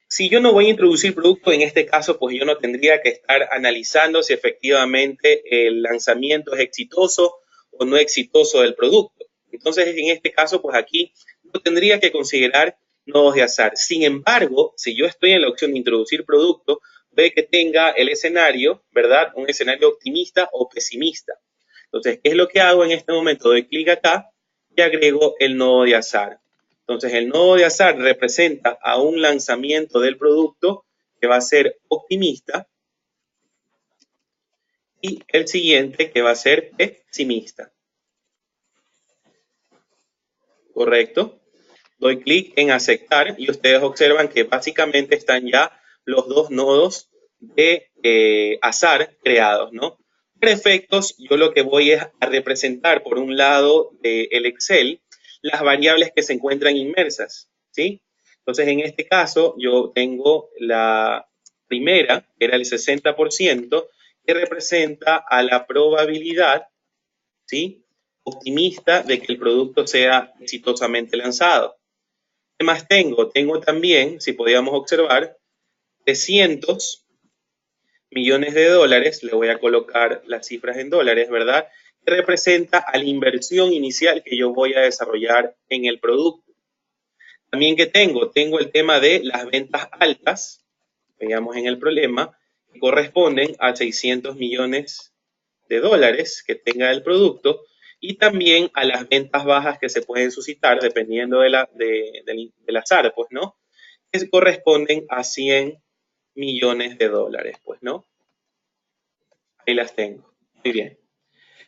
Si yo no voy a introducir producto, en este caso, pues yo no tendría que estar analizando si efectivamente el lanzamiento es exitoso o no exitoso del producto. Entonces, en este caso, pues aquí no tendría que considerar nodos de azar. Sin embargo, si yo estoy en la opción de introducir producto, puede que tenga el escenario, ¿verdad? Un escenario optimista o pesimista. Entonces, ¿qué es lo que hago en este momento? Doy clic acá y agrego el nodo de azar. Entonces, el nodo de azar representa a un lanzamiento del producto que va a ser optimista y el siguiente que va a ser pesimista. ¿Correcto? Doy clic en aceptar y ustedes observan que básicamente están ya los dos nodos de azar creados, ¿no? Por efectos, yo lo que voy es a representar por un lado del Excel las variables que se encuentran inmersas, ¿sí? Entonces, en este caso, yo tengo la primera, que era el 60%, que representa a la probabilidad, ¿sí? Optimista de que el producto sea exitosamente lanzado. ¿Qué más tengo? Tengo también, si podíamos observar, 300 millones de dólares, le voy a colocar las cifras en dólares, ¿verdad? Que representa a la inversión inicial que yo voy a desarrollar en el producto. También que tengo el tema de las ventas altas, veamos en el problema, que corresponden a 600 millones de dólares que tenga el producto y también a las ventas bajas que se pueden suscitar dependiendo del azar, pues, ¿no? Que corresponden a 100 millones de dólares, pues, ¿no? Ahí las tengo. Muy bien.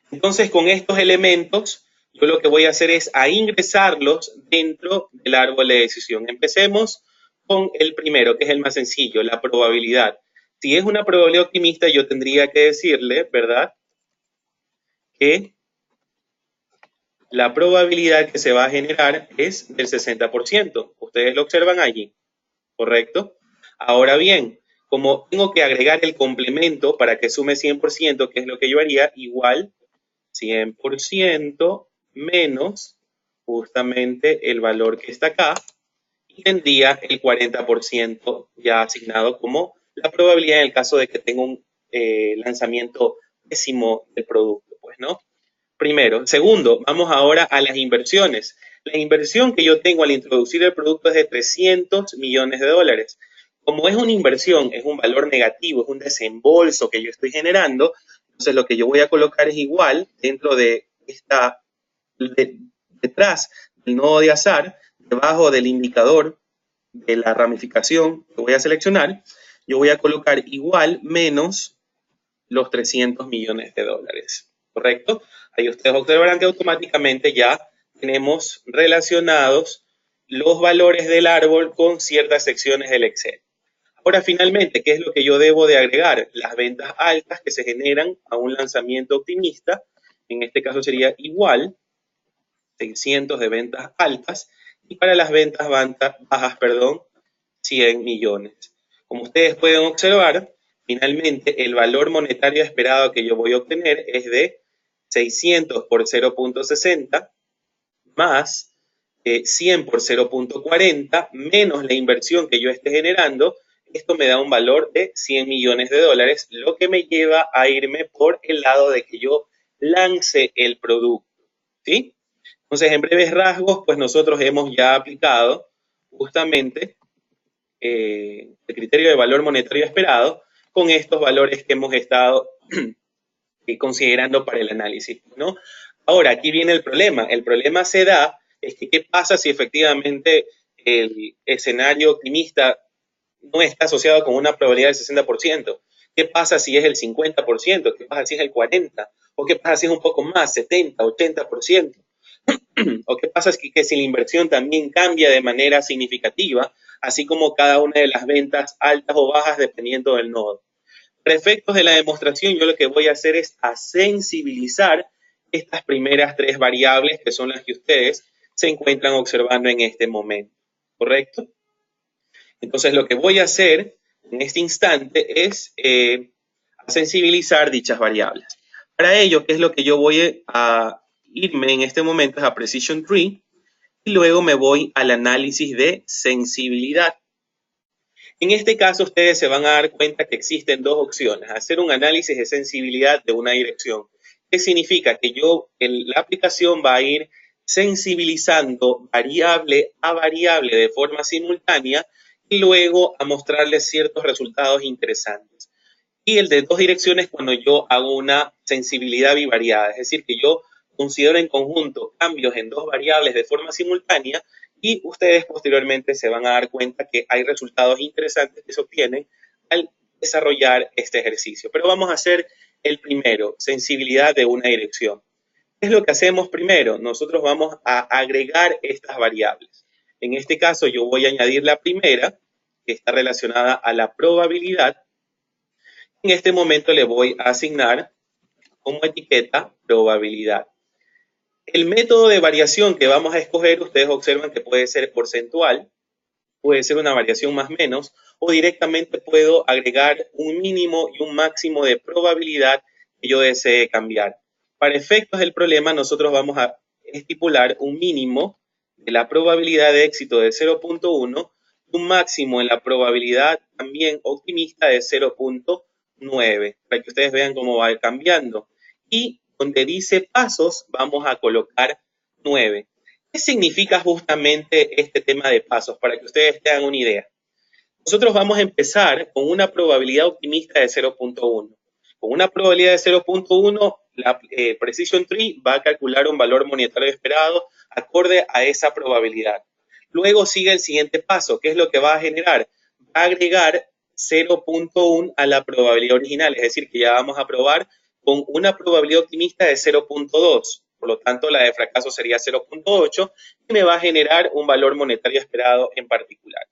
Entonces, con estos elementos, yo lo que voy a hacer es a ingresarlos dentro del árbol de decisión. Empecemos con el primero, que es el más sencillo, la probabilidad. Si es una probabilidad optimista, yo tendría que decirle, ¿verdad?, que la probabilidad que se va a generar es del 60%. Ustedes lo observan allí, ¿correcto? Ahora bien, como tengo que agregar el complemento para que sume 100%, que es lo que yo haría, igual 100% menos justamente el valor que está acá, y tendría el 40% ya asignado como la probabilidad en el caso de que tenga un lanzamiento pésimo del producto, pues, ¿no? Primero. Segundo, vamos ahora a las inversiones. La inversión que yo tengo al introducir el producto es de 300 millones de dólares. Como es una inversión, es un valor negativo, es un desembolso que yo estoy generando, entonces lo que yo voy a colocar es igual dentro de detrás del nodo de azar, debajo del indicador de la ramificación que voy a seleccionar, yo voy a colocar igual menos los 300 millones de dólares, ¿correcto? Ahí ustedes observarán que automáticamente ya tenemos relacionados los valores del árbol con ciertas secciones del Excel. Ahora, finalmente, ¿qué es lo que yo debo de agregar? Las ventas altas que se generan a un lanzamiento optimista, en este caso sería igual, 600 de ventas altas, y para las ventas bajas, 100 millones. Como ustedes pueden observar, finalmente el valor monetario esperado que yo voy a obtener es de 600 por 0.60 más 100 por 0.40 menos la inversión que yo esté generando. Esto me da un valor de 100 millones de dólares, lo que me lleva a irme por el lado de que yo lance el producto, ¿sí? Entonces, en breves rasgos, pues nosotros hemos ya aplicado justamente el criterio de valor monetario esperado con estos valores que hemos estado considerando para el análisis, ¿no? Ahora, aquí viene el problema. El problema se da, es que ¿qué pasa si efectivamente el escenario optimista no está asociado con una probabilidad del 60%? ¿Qué pasa si es el 50%? ¿Qué pasa si es el 40%? ¿O qué pasa si es un poco más, 70, 80%? ¿O qué pasa que si la inversión también cambia de manera significativa, así como cada una de las ventas altas o bajas dependiendo del nodo? Para efectos de la demostración, yo lo que voy a hacer es a sensibilizar estas primeras tres variables que son las que ustedes se encuentran observando en este momento, ¿correcto? Entonces, lo que voy a hacer en este instante es a sensibilizar dichas variables. Para ello, ¿qué es lo que yo voy a irme en este momento? Es a Precision Tree y luego me voy al análisis de sensibilidad. En este caso, ustedes se van a dar cuenta que existen dos opciones. Hacer un análisis de sensibilidad de una dirección. ¿Qué significa? Que la aplicación va a ir sensibilizando variable a variable de forma simultánea y luego a mostrarles ciertos resultados interesantes. Y el de dos direcciones cuando yo hago una sensibilidad bivariada, es decir, que yo considero en conjunto cambios en dos variables de forma simultánea y ustedes posteriormente se van a dar cuenta que hay resultados interesantes que se obtienen al desarrollar este ejercicio. Pero vamos a hacer el primero, sensibilidad de una dirección. ¿Qué es lo que hacemos primero? Nosotros vamos a agregar estas variables. En este caso yo voy a añadir la primera, que está relacionada a la probabilidad. En este momento le voy a asignar como etiqueta probabilidad. El método de variación que vamos a escoger, ustedes observan que puede ser porcentual, puede ser una variación más o menos, o directamente puedo agregar un mínimo y un máximo de probabilidad que yo desee cambiar. Para efectos del problema, nosotros vamos a estipular un mínimo de la probabilidad de éxito de 0.1, un máximo en la probabilidad también optimista de 0.9, para que ustedes vean cómo va cambiando. Y donde dice pasos, vamos a colocar 9. ¿Qué significa justamente este tema de pasos? Para que ustedes tengan una idea. Nosotros vamos a empezar con una probabilidad optimista de 0.1. Con una probabilidad de 0.1, la Precision Tree va a calcular un valor monetario esperado acorde a esa probabilidad. Luego sigue el siguiente paso. ¿Qué es lo que va a generar? Va a agregar 0.1 a la probabilidad original, es decir, que ya vamos a probar con una probabilidad optimista de 0.2. Por lo tanto, la de fracaso sería 0.8 y me va a generar un valor monetario esperado en particular.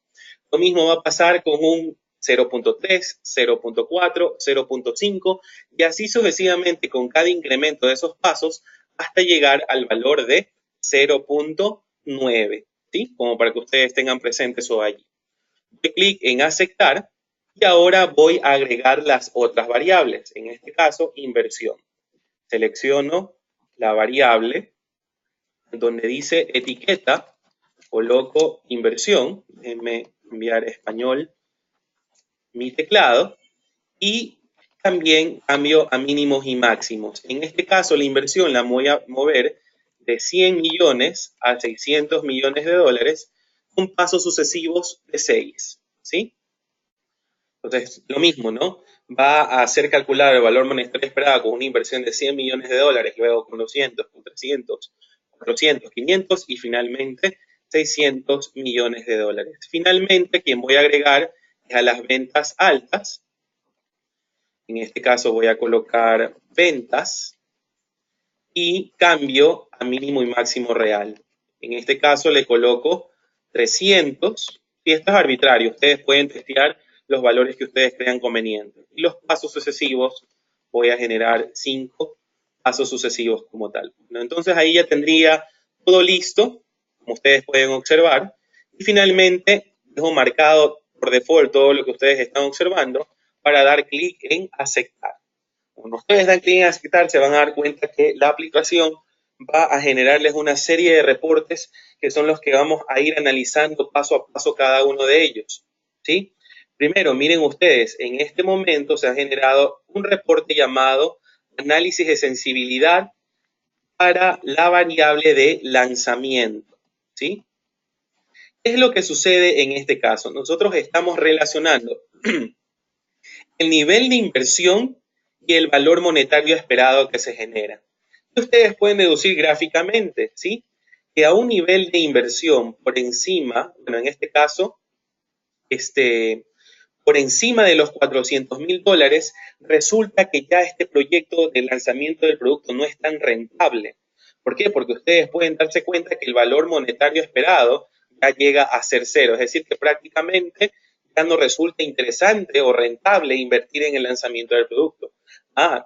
Lo mismo va a pasar con un 0.3, 0.4, 0.5 y así sucesivamente con cada incremento de esos pasos hasta llegar al valor de 0.9, ¿sí? Como para que ustedes tengan presente eso allí. Doy clic en aceptar y ahora voy a agregar las otras variables, en este caso inversión. Selecciono la variable donde dice etiqueta, coloco inversión, déjenme enviar español mi teclado y también cambio a mínimos y máximos. En este caso la inversión la voy a mover de 100 millones a 600 millones de dólares con pasos sucesivos de 6, ¿sí? Entonces, lo mismo, ¿no? Va a hacer calcular el valor monetario esperado con una inversión de 100 millones de dólares, luego con 200, con 300, 400, 500 y finalmente 600 millones de dólares. Finalmente, quien voy a agregar es a las ventas altas. En este caso voy a colocar ventas y cambio a mínimo y máximo real. En este caso le coloco 300 y esto es arbitrario. Ustedes pueden testear los valores que ustedes crean convenientes. Y los pasos sucesivos voy a generar 5 pasos sucesivos como tal. ¿No? Entonces ahí ya tendría todo listo, como ustedes pueden observar. Y finalmente dejo marcado por default todo lo que ustedes están observando para dar clic en aceptar. Cuando ustedes dan clic en aceptar, se van a dar cuenta que la aplicación va a generarles una serie de reportes que son los que vamos a ir analizando paso a paso cada uno de ellos, ¿sí? Primero, miren ustedes, en este momento se ha generado un reporte llamado análisis de sensibilidad para la variable de lanzamiento, ¿sí? ¿Qué es lo que sucede en este caso? Nosotros estamos relacionando el nivel de inversión y el valor monetario esperado que se genera. Ustedes pueden deducir gráficamente, ¿sí? Que a un nivel de inversión por encima, bueno, en este caso, por encima de los $400,000, resulta que ya este proyecto de lanzamiento del producto no es tan rentable. ¿Por qué? Porque ustedes pueden darse cuenta que el valor monetario esperado ya llega a ser cero, es decir, que prácticamente ya no resulta interesante o rentable invertir en el lanzamiento del producto.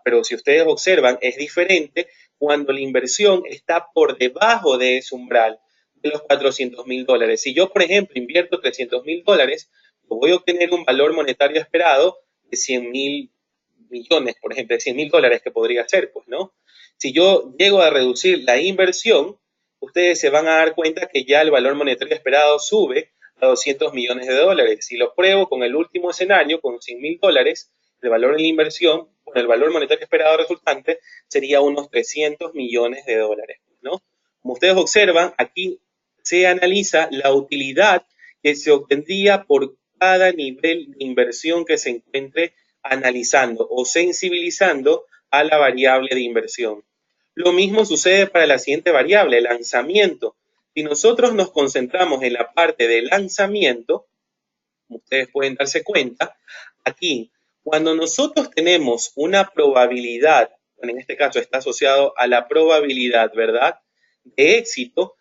Pero si ustedes observan, es diferente cuando la inversión está por debajo de ese umbral de los $400,000. Si yo, por ejemplo, invierto $300,000, voy a obtener un valor monetario esperado de 100,000 millones, por ejemplo, de $100,000 que podría ser, pues, ¿no? Si yo llego a reducir la inversión, ustedes se van a dar cuenta que ya el valor monetario esperado sube a $200 millones. Si lo pruebo con el último escenario, con $100,000, el valor de la inversión, con el valor monetario esperado resultante, sería unos $300 millones, ¿no? Como ustedes observan, aquí se analiza la utilidad que se obtendría por cada nivel de inversión que se encuentre analizando o sensibilizando a la variable de inversión. Lo mismo sucede para la siguiente variable, el lanzamiento. Si nosotros nos concentramos en la parte de lanzamiento, como ustedes pueden darse cuenta, aquí, cuando nosotros tenemos una probabilidad, bueno, en este caso está asociado a la probabilidad, ¿verdad?, de éxito.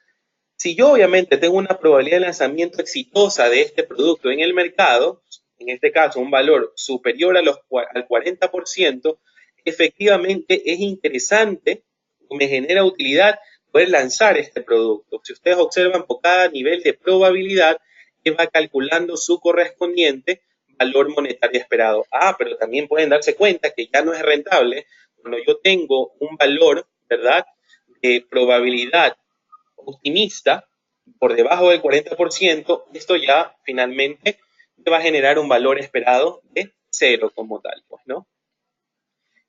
Si yo obviamente tengo una probabilidad de lanzamiento exitosa de este producto en el mercado, en este caso un valor superior al 40%, efectivamente es interesante, me genera utilidad poder lanzar este producto. Si ustedes observan, por cada nivel de probabilidad, que va calculando su correspondiente valor monetario esperado. Pero también pueden darse cuenta que ya no es rentable cuando yo tengo un valor, ¿verdad?, de probabilidad optimista por debajo del 40%, esto ya finalmente va a generar un valor esperado de cero como tal, pues, ¿no?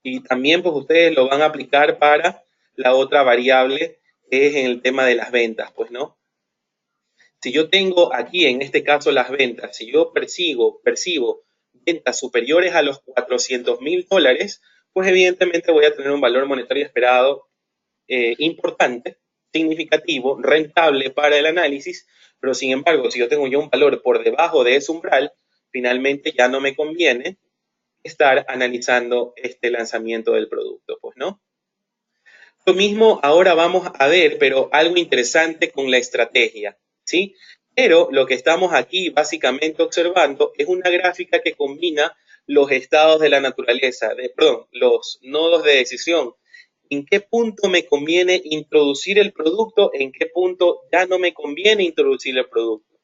Y también, pues, ustedes lo van a aplicar para la otra variable, que es en el tema de las ventas, pues, ¿no? Si yo tengo aquí, en este caso, las ventas, si yo percibo ventas superiores a los $400,000, pues evidentemente voy a tener un valor monetario esperado importante, significativo, rentable para el análisis, pero sin embargo, si yo tengo ya un valor por debajo de ese umbral, finalmente ya no me conviene estar analizando este lanzamiento del producto, pues, ¿no? Lo mismo ahora vamos a ver, pero algo interesante con la estrategia, ¿sí? Pero lo que estamos aquí básicamente observando es una gráfica que combina los estados de la naturaleza, los nodos de decisión. ¿En qué punto me conviene introducir el producto? ¿En qué punto ya no me conviene introducir el producto?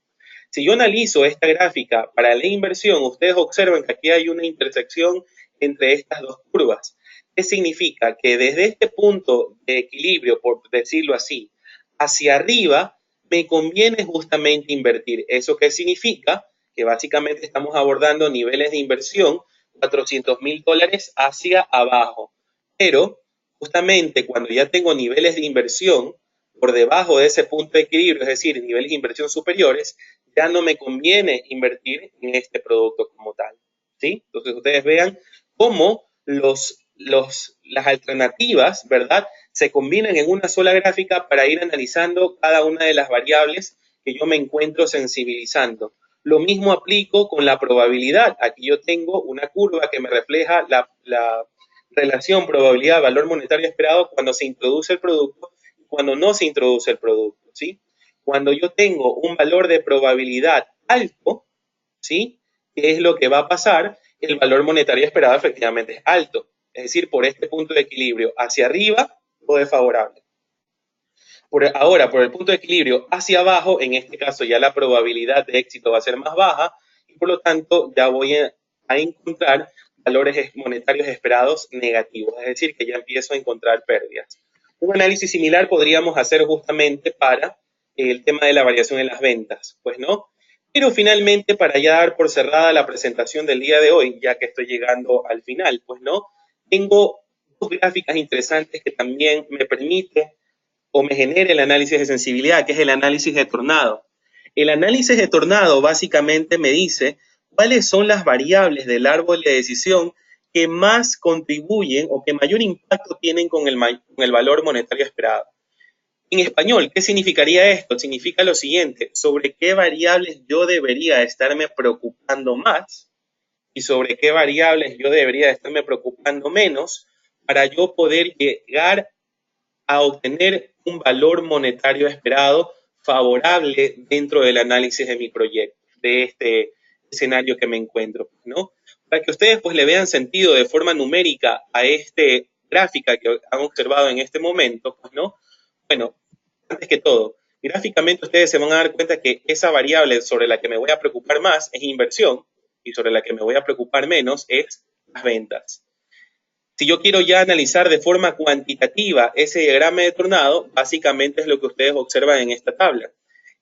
Si yo analizo esta gráfica para la inversión, ustedes observan que aquí hay una intersección entre estas dos curvas. ¿Qué significa? Que desde este punto de equilibrio, por decirlo así, hacia arriba, me conviene justamente invertir. ¿Eso qué significa? Que básicamente estamos abordando niveles de inversión, $400,000 hacia abajo. Pero justamente cuando ya tengo niveles de inversión por debajo de ese punto de equilibrio, es decir, niveles de inversión superiores, ya no me conviene invertir en este producto como tal, ¿sí? Entonces ustedes vean cómo las alternativas, ¿verdad?, se combinan en una sola gráfica para ir analizando cada una de las variables que yo me encuentro sensibilizando. Lo mismo aplico con la probabilidad. Aquí yo tengo una curva que me refleja la relación probabilidad-valor monetario esperado cuando se introduce el producto y cuando no se introduce el producto, ¿sí? Cuando yo tengo un valor de probabilidad alto, ¿sí?, ¿qué es lo que va a pasar? El valor monetario esperado efectivamente es alto. Es decir, por este punto de equilibrio hacia arriba, todo es favorable. Ahora, por el punto de equilibrio hacia abajo, en este caso ya la probabilidad de éxito va a ser más baja y por lo tanto ya voy a encontrar valores monetarios esperados negativos, es decir, que ya empiezo a encontrar pérdidas. Un análisis similar podríamos hacer justamente para el tema de la variación en las ventas, pues, ¿no? Pero finalmente, para ya dar por cerrada la presentación del día de hoy, ya que estoy llegando al final, pues, ¿no?, tengo dos gráficas interesantes que también me permite o me genera el análisis de sensibilidad, que es el análisis de tornado. El análisis de tornado básicamente me dice cuáles son las variables del árbol de decisión que más contribuyen o que mayor impacto tienen con el valor monetario esperado. En español, ¿qué significaría esto? Significa lo siguiente: sobre qué variables yo debería estarme preocupando más y sobre qué variables yo debería estarme preocupando menos para yo poder llegar a obtener un valor monetario esperado favorable dentro del análisis de mi proyecto, de este escenario que me encuentro, ¿no? Para que ustedes pues le vean sentido de forma numérica a este gráfica que han observado en este momento, pues, ¿no? Bueno, antes que todo, gráficamente ustedes se van a dar cuenta que esa variable sobre la que me voy a preocupar más es inversión y sobre la que me voy a preocupar menos es las ventas. Si yo quiero ya analizar de forma cuantitativa ese diagrama de tornado, básicamente es lo que ustedes observan en esta tabla.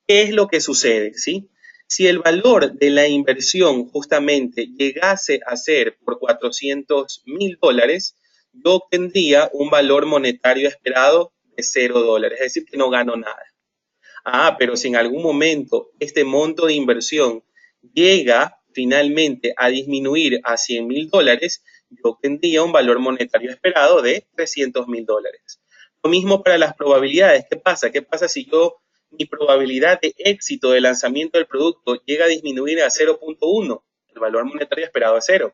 ¿Qué es lo que sucede? ¿Sí? Si el valor de la inversión justamente llegase a ser por $400,000, yo obtendría un valor monetario esperado de $0, es decir, que no gano nada. Pero si en algún momento este monto de inversión llega finalmente a disminuir a $100,000, yo obtendría un valor monetario esperado de $300,000. Lo mismo para las probabilidades. ¿Qué pasa? ¿Qué pasa si mi probabilidad de éxito de lanzamiento del producto llega a disminuir a 0.1? El valor monetario esperado es 0.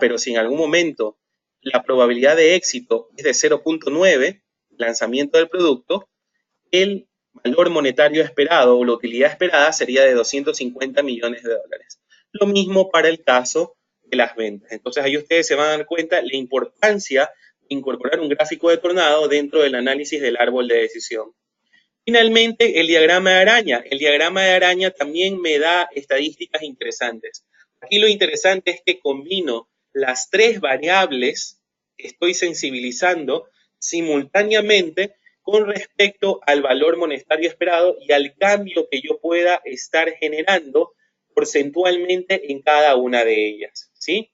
Pero si en algún momento la probabilidad de éxito es de 0.9, lanzamiento del producto, el valor monetario esperado o la utilidad esperada sería de $250 millones. Lo mismo para el caso de las ventas. Entonces ahí ustedes se van a dar cuenta la importancia de incorporar un gráfico de tornado dentro del análisis del árbol de decisión. Finalmente, el diagrama de araña. El diagrama de araña también me da estadísticas interesantes. Aquí lo interesante es que combino las tres variables que estoy sensibilizando simultáneamente con respecto al valor monetario esperado y al cambio que yo pueda estar generando porcentualmente en cada una de ellas, ¿sí?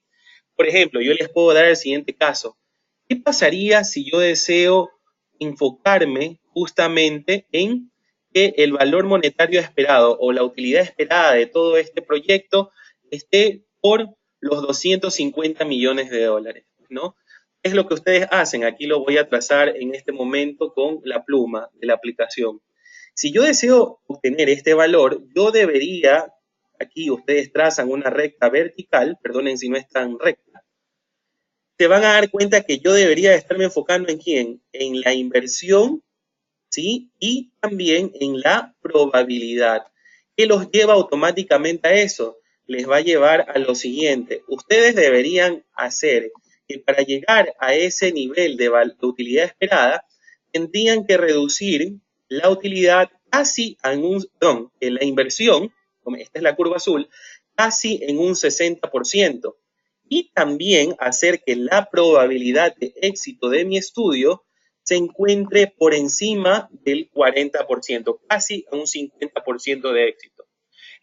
Por ejemplo, yo les puedo dar el siguiente caso. ¿Qué pasaría si yo deseo enfocarme justamente en que el valor monetario esperado o la utilidad esperada de todo este proyecto esté por los $250 millones, ¿no? Es lo que ustedes hacen. Aquí lo voy a trazar en este momento con la pluma de la aplicación. Si yo deseo obtener este valor, yo debería, aquí ustedes trazan una recta vertical, perdonen si no es tan recta, se van a dar cuenta que yo debería estarme enfocando en quién, en la inversión, ¿sí? Y también en la probabilidad. ¿Qué los lleva automáticamente a eso? Les va a llevar a lo siguiente. Ustedes deberían hacer que para llegar a ese nivel de utilidad esperada, tendrían que reducir la utilidad casi en la inversión, esta es la curva azul, casi en un 60%. Y también hacer que la probabilidad de éxito de mi estudio se encuentre por encima del 40%, casi a un 50% de éxito.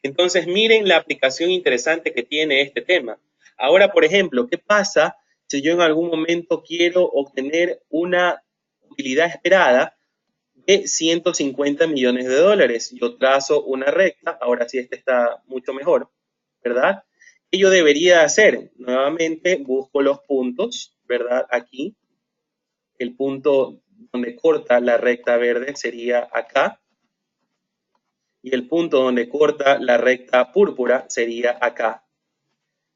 Entonces, miren la aplicación interesante que tiene este tema. Ahora, por ejemplo, ¿qué pasa si yo en algún momento quiero obtener una utilidad esperada de $150 millones? Yo trazo una recta, ahora sí esta está mucho mejor, ¿verdad? ¿Qué yo debería hacer? Nuevamente busco los puntos, ¿verdad? Aquí, el punto donde corta la recta verde sería acá, y el punto donde corta la recta púrpura sería acá.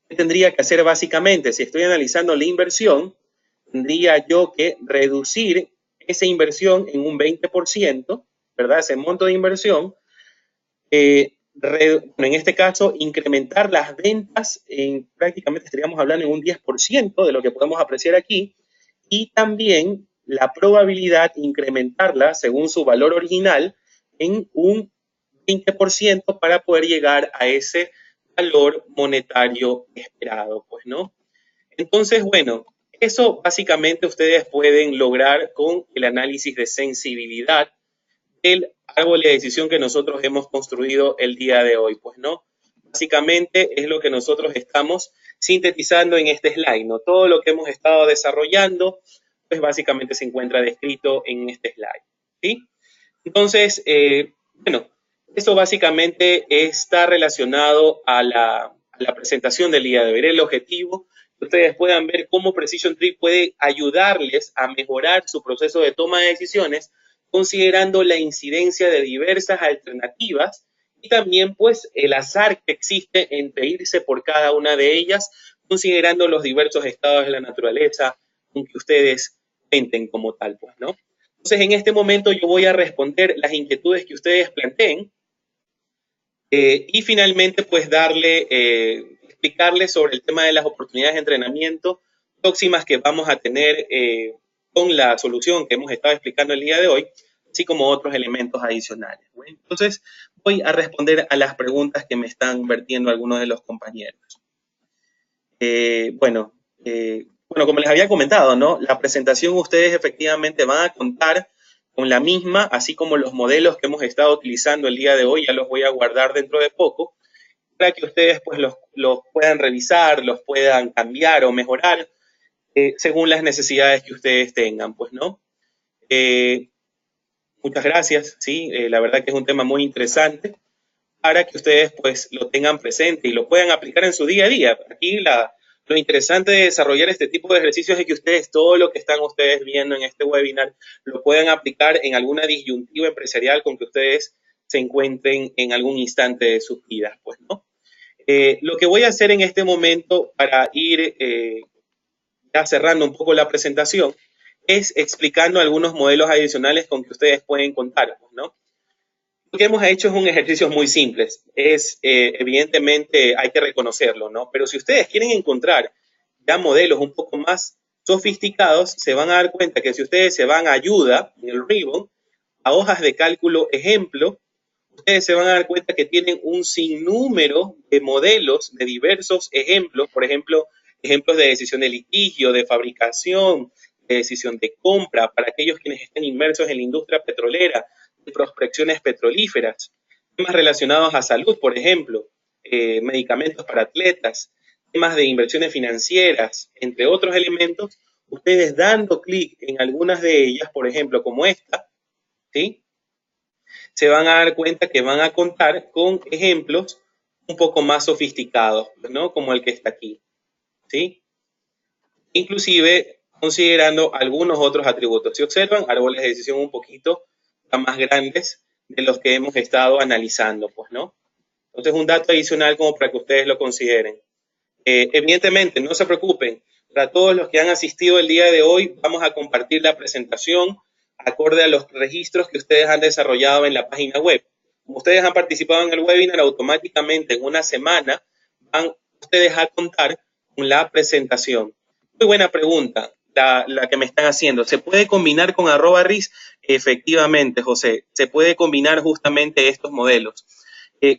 ¿Qué tendría que hacer básicamente? Si estoy analizando la inversión, tendría yo que reducir esa inversión en un 20%, ¿verdad? Ese monto de inversión, en este caso, incrementar las ventas prácticamente estaríamos hablando en un 10% de lo que podemos apreciar aquí, y también la probabilidad incrementarla según su valor original en un 20% para poder llegar a ese valor monetario esperado, pues, ¿no? Entonces, bueno, eso básicamente ustedes pueden lograr con el análisis de sensibilidad del árbol de decisión que nosotros hemos construido el día de hoy, pues, ¿no? Básicamente es lo que nosotros estamos sintetizando en este slide, ¿no? Todo lo que hemos estado desarrollando, pues básicamente se encuentra descrito en este slide, ¿sí? Entonces, bueno, eso básicamente está relacionado a la a la presentación del día de hoy. El objetivo que ustedes puedan ver cómo Precision Tree puede ayudarles a mejorar su proceso de toma de decisiones, considerando la incidencia de diversas alternativas y también pues el azar que existe entre irse por cada una de ellas, considerando los diversos estados de la naturaleza con que ustedes cuenten como tal, pues, ¿no? Entonces, en este momento yo voy a responder las inquietudes que ustedes planteen y finalmente, pues, explicarles sobre el tema de las oportunidades de entrenamiento próximas que vamos a tener con la solución que hemos estado explicando el día de hoy, así como otros elementos adicionales. Bueno, entonces, voy a responder a las preguntas que me están vertiendo algunos de los compañeros. Bueno, como les había comentado, ¿no? La presentación ustedes efectivamente van a contar con la misma, así como los modelos que hemos estado utilizando el día de hoy, ya los voy a guardar dentro de poco, para que ustedes pues los puedan revisar, los puedan cambiar o mejorar según las necesidades que ustedes tengan, pues, ¿no? Muchas gracias, sí, la verdad que es un tema muy interesante para que ustedes pues lo tengan presente y lo puedan aplicar en su día a día. Aquí lo interesante de desarrollar este tipo de ejercicios es que ustedes, todo lo que están ustedes viendo en este webinar, lo puedan aplicar en alguna disyuntiva empresarial con que ustedes se encuentren en algún instante de sus vidas, pues, ¿no? Lo que voy a hacer en este momento para ir ya cerrando un poco la presentación es explicando algunos modelos adicionales con que ustedes pueden contar, pues, ¿no? Lo que hemos hecho es un ejercicio muy simple. Evidentemente, hay que reconocerlo, ¿no? Pero si ustedes quieren encontrar ya modelos un poco más sofisticados, se van a dar cuenta que si ustedes se van a ayuda, en el ribbon, a hojas de cálculo ejemplo, ustedes se van a dar cuenta que tienen un sinnúmero de modelos de diversos ejemplos, por ejemplo, ejemplos de decisión de litigio, de fabricación, de decisión de compra, para aquellos quienes estén inmersos en la industria petrolera, de prospecciones petrolíferas, temas relacionados a salud, por ejemplo, medicamentos para atletas, temas de inversiones financieras, entre otros elementos, ustedes dando clic en algunas de ellas, por ejemplo, como esta, ¿sí? Se van a dar cuenta que van a contar con ejemplos un poco más sofisticados, ¿no? Como el que está aquí, ¿sí? Inclusive considerando algunos otros atributos. Si observan, árboles de decisión un poquito más grandes de los que hemos estado analizando, pues, ¿no? Entonces, un dato adicional como para que ustedes lo consideren. Evidentemente, no se preocupen. Para todos los que han asistido el día de hoy, vamos a compartir la presentación acorde a los registros que ustedes han desarrollado en la página web. Como ustedes han participado en el webinar, automáticamente en una semana van ustedes a contar con la presentación. Muy buena pregunta la que me están haciendo. ¿Se puede combinar con @RIS? Efectivamente, José, se puede combinar justamente estos modelos.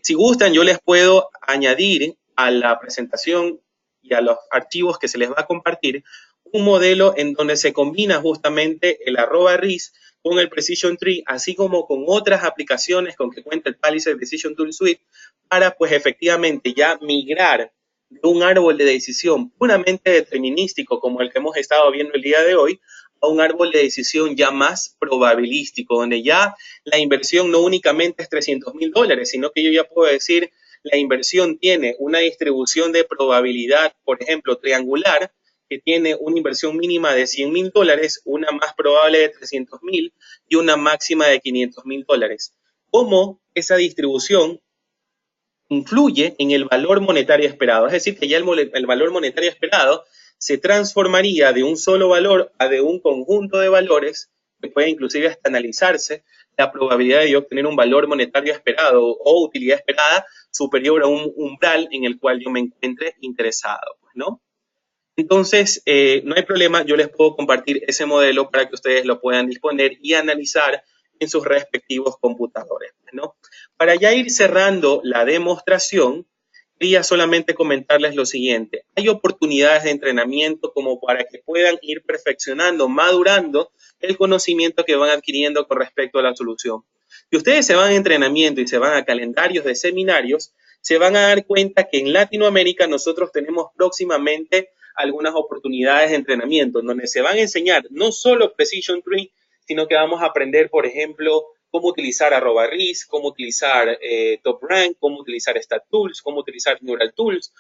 Si gustan, yo les puedo añadir a la presentación y a los archivos que se les va a compartir un modelo en donde se combina justamente el @RIS con el Precision Tree, así como con otras aplicaciones con que cuenta el Palisade Decision Tool Suite, para pues efectivamente ya migrar de un árbol de decisión puramente determinístico como el que hemos estado viendo el día de hoy, a un árbol de decisión ya más probabilístico, donde ya la inversión no únicamente es $300,000, sino que yo ya puedo decir la inversión tiene una distribución de probabilidad, por ejemplo, triangular, que tiene una inversión mínima de $100,000, una más probable de 300,000 y una máxima de $500,000. ¿Cómo esa distribución influye en el valor monetario esperado? Es decir, que ya el valor monetario esperado se transformaría de un solo valor a de un conjunto de valores que puede inclusive hasta analizarse la probabilidad de yo obtener un valor monetario esperado o utilidad esperada superior a un umbral en el cual yo me encuentre interesado, pues, ¿no? Entonces, no hay problema, yo les puedo compartir ese modelo para que ustedes lo puedan disponer y analizar en sus respectivos computadores, ¿no? Para ya ir cerrando la demostración, quería solamente comentarles lo siguiente. Hay oportunidades de entrenamiento como para que puedan ir perfeccionando, madurando el conocimiento que van adquiriendo con respecto a la solución. Si ustedes se van a entrenamiento y se van a calendarios de seminarios, se van a dar cuenta que en Latinoamérica nosotros tenemos próximamente algunas oportunidades de entrenamiento, donde se van a enseñar no solo Precision Tree, sino que vamos a aprender, por ejemplo, cómo utilizar @risk, cómo utilizar TopRank, cómo utilizar StatTools, cómo utilizar NeuralTools,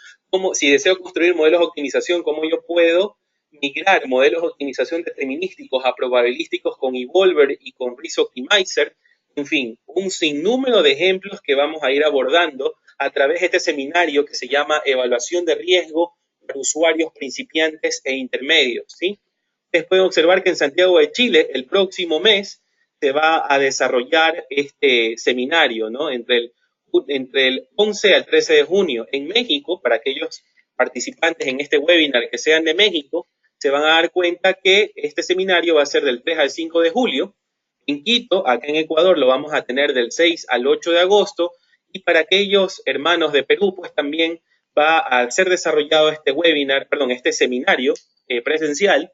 si deseo construir modelos de optimización, cómo yo puedo migrar modelos de optimización determinísticos a probabilísticos con Evolver y con Risk Optimizer. En fin, un sinnúmero de ejemplos que vamos a ir abordando a través de este seminario que se llama Evaluación de Riesgo para usuarios principiantes e intermedios, ¿sí? Ustedes pueden observar que en Santiago de Chile, el próximo mes, se va a desarrollar este seminario, ¿no? Entre el 11 al 13 de junio. En México, para aquellos participantes en este webinar que sean de México, se van a dar cuenta que este seminario va a ser del 3 al 5 de julio. En Quito, acá en Ecuador, lo vamos a tener del 6 al 8 de agosto. Y para aquellos hermanos de Perú, pues también va a ser desarrollado este seminario presencial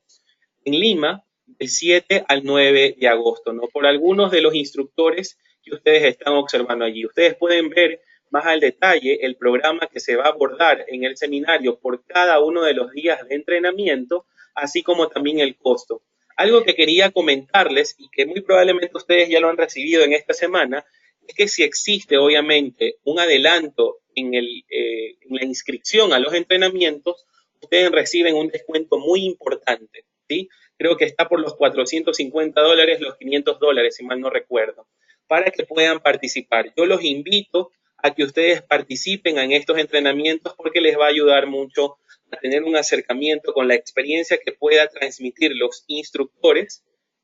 en Lima del 7 al 9 de agosto, ¿no? Por algunos de los instructores que ustedes están observando allí. Ustedes pueden ver más al detalle el programa que se va a abordar en el seminario por cada uno de los días de entrenamiento, así como también el costo. Algo que quería comentarles y que muy probablemente ustedes ya lo han recibido en esta semana, es que si existe obviamente un adelanto en la inscripción a los entrenamientos, ustedes reciben un descuento muy importante, ¿sí? Creo que está por los $450, los $500, si mal no recuerdo, para que puedan participar. Yo los invito a que ustedes participen en estos entrenamientos porque les va a ayudar mucho a tener un acercamiento con la experiencia que pueda transmitir los instructores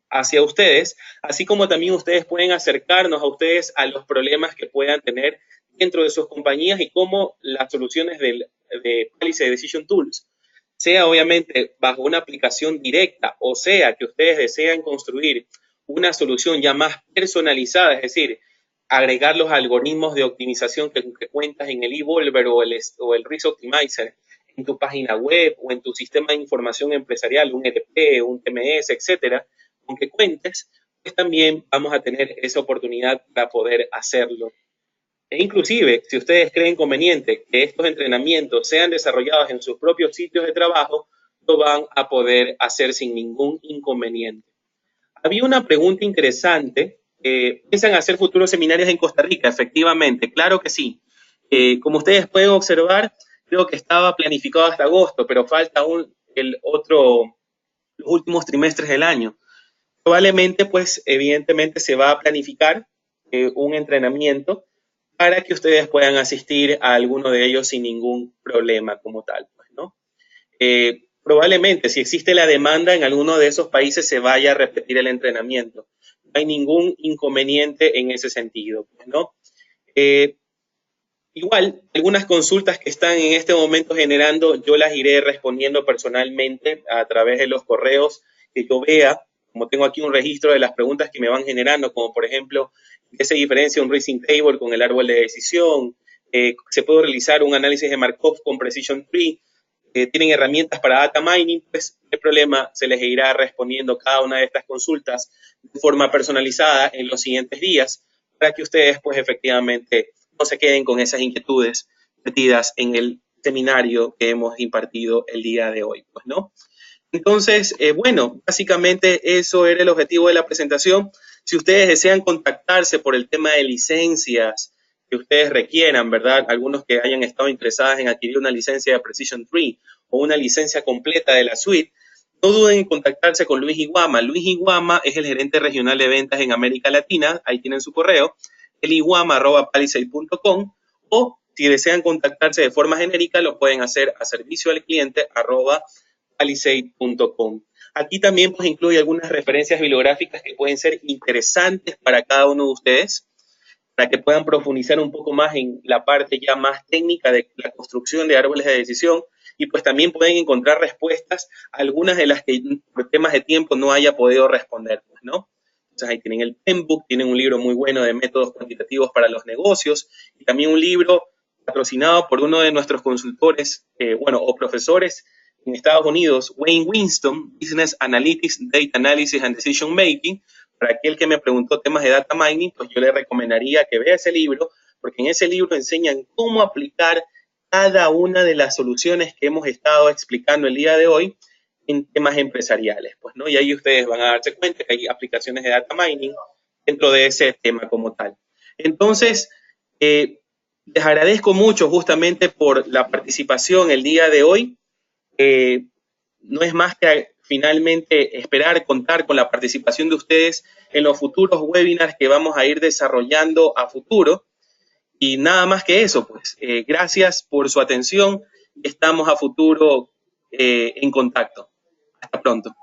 hacia ustedes, así como también ustedes pueden acercarnos a ustedes a los problemas que puedan tener dentro de sus compañías y cómo las soluciones de Palisade Decision Tools, sea obviamente bajo una aplicación directa o sea que ustedes desean construir una solución ya más personalizada, es decir, agregar los algoritmos de optimización que cuentas en el Evolver o el Risk Optimizer en tu página web o en tu sistema de información empresarial, un ERP, un TMS, etcétera, con que cuentes, pues también vamos a tener esa oportunidad para poder hacerlo. E inclusive, si ustedes creen conveniente que estos entrenamientos sean desarrollados en sus propios sitios de trabajo, lo van a poder hacer sin ningún inconveniente. Había una pregunta interesante. ¿Piensan hacer futuros seminarios en Costa Rica? Efectivamente, claro que sí. Como ustedes pueden observar, creo que estaba planificado hasta agosto, pero falta aún los últimos trimestres del año. Probablemente, pues, evidentemente se va a planificar un entrenamiento para que ustedes puedan asistir a alguno de ellos sin ningún problema como tal, pues, ¿no? Probablemente, si existe la demanda en alguno de esos países, se vaya a repetir el entrenamiento. No hay ningún inconveniente en ese sentido, pues, ¿no? Igual, algunas consultas que están en este momento generando, yo las iré respondiendo personalmente a través de los correos que yo vea, como tengo aquí un registro de las preguntas que me van generando, como por ejemplo, ¿qué se diferencia un Racing Table con el árbol de decisión? ¿Se puede realizar un análisis de Markov con Precision Tree? ¿Tienen herramientas para data mining? Pues el problema se les irá respondiendo cada una de estas consultas de forma personalizada en los siguientes días para que ustedes pues efectivamente no se queden con esas inquietudes metidas en el seminario que hemos impartido el día de hoy, pues, ¿no? Entonces, bueno, básicamente eso era el objetivo de la presentación. Si ustedes desean contactarse por el tema de licencias que ustedes requieran, ¿verdad? Algunos que hayan estado interesados en adquirir una licencia de Precision Tree o una licencia completa de la suite, no duden en contactarse con Luis Iguama. Luis Iguama es el gerente regional de ventas en América Latina. Ahí tienen su correo, eliguama@palisade.com, o si desean contactarse de forma genérica, lo pueden hacer a servicio al cliente @palisade.com. Aquí también pues incluye algunas referencias bibliográficas que pueden ser interesantes para cada uno de ustedes, para que puedan profundizar un poco más en la parte ya más técnica de la construcción de árboles de decisión, y pues también pueden encontrar respuestas a algunas de las que por temas de tiempo no haya podido responder, pues, ¿no? Entonces ahí tienen el Penbook, tienen un libro muy bueno de métodos cuantitativos para los negocios, y también un libro patrocinado por uno de nuestros consultores, o profesores en Estados Unidos, Wayne Winston, Business Analytics, Data Analysis and Decision Making. Para aquel que me preguntó temas de data mining, pues yo le recomendaría que vea ese libro, porque en ese libro enseñan cómo aplicar cada una de las soluciones que hemos estado explicando el día de hoy en temas empresariales, pues, ¿no? Y ahí ustedes van a darse cuenta que hay aplicaciones de data mining dentro de ese tema como tal. Entonces, les agradezco mucho justamente por la participación el día de hoy. No es más que finalmente esperar contar con la participación de ustedes en los futuros webinars que vamos a ir desarrollando a futuro. Y nada más que eso, pues gracias por su atención. Estamos a futuro en contacto. Hasta pronto.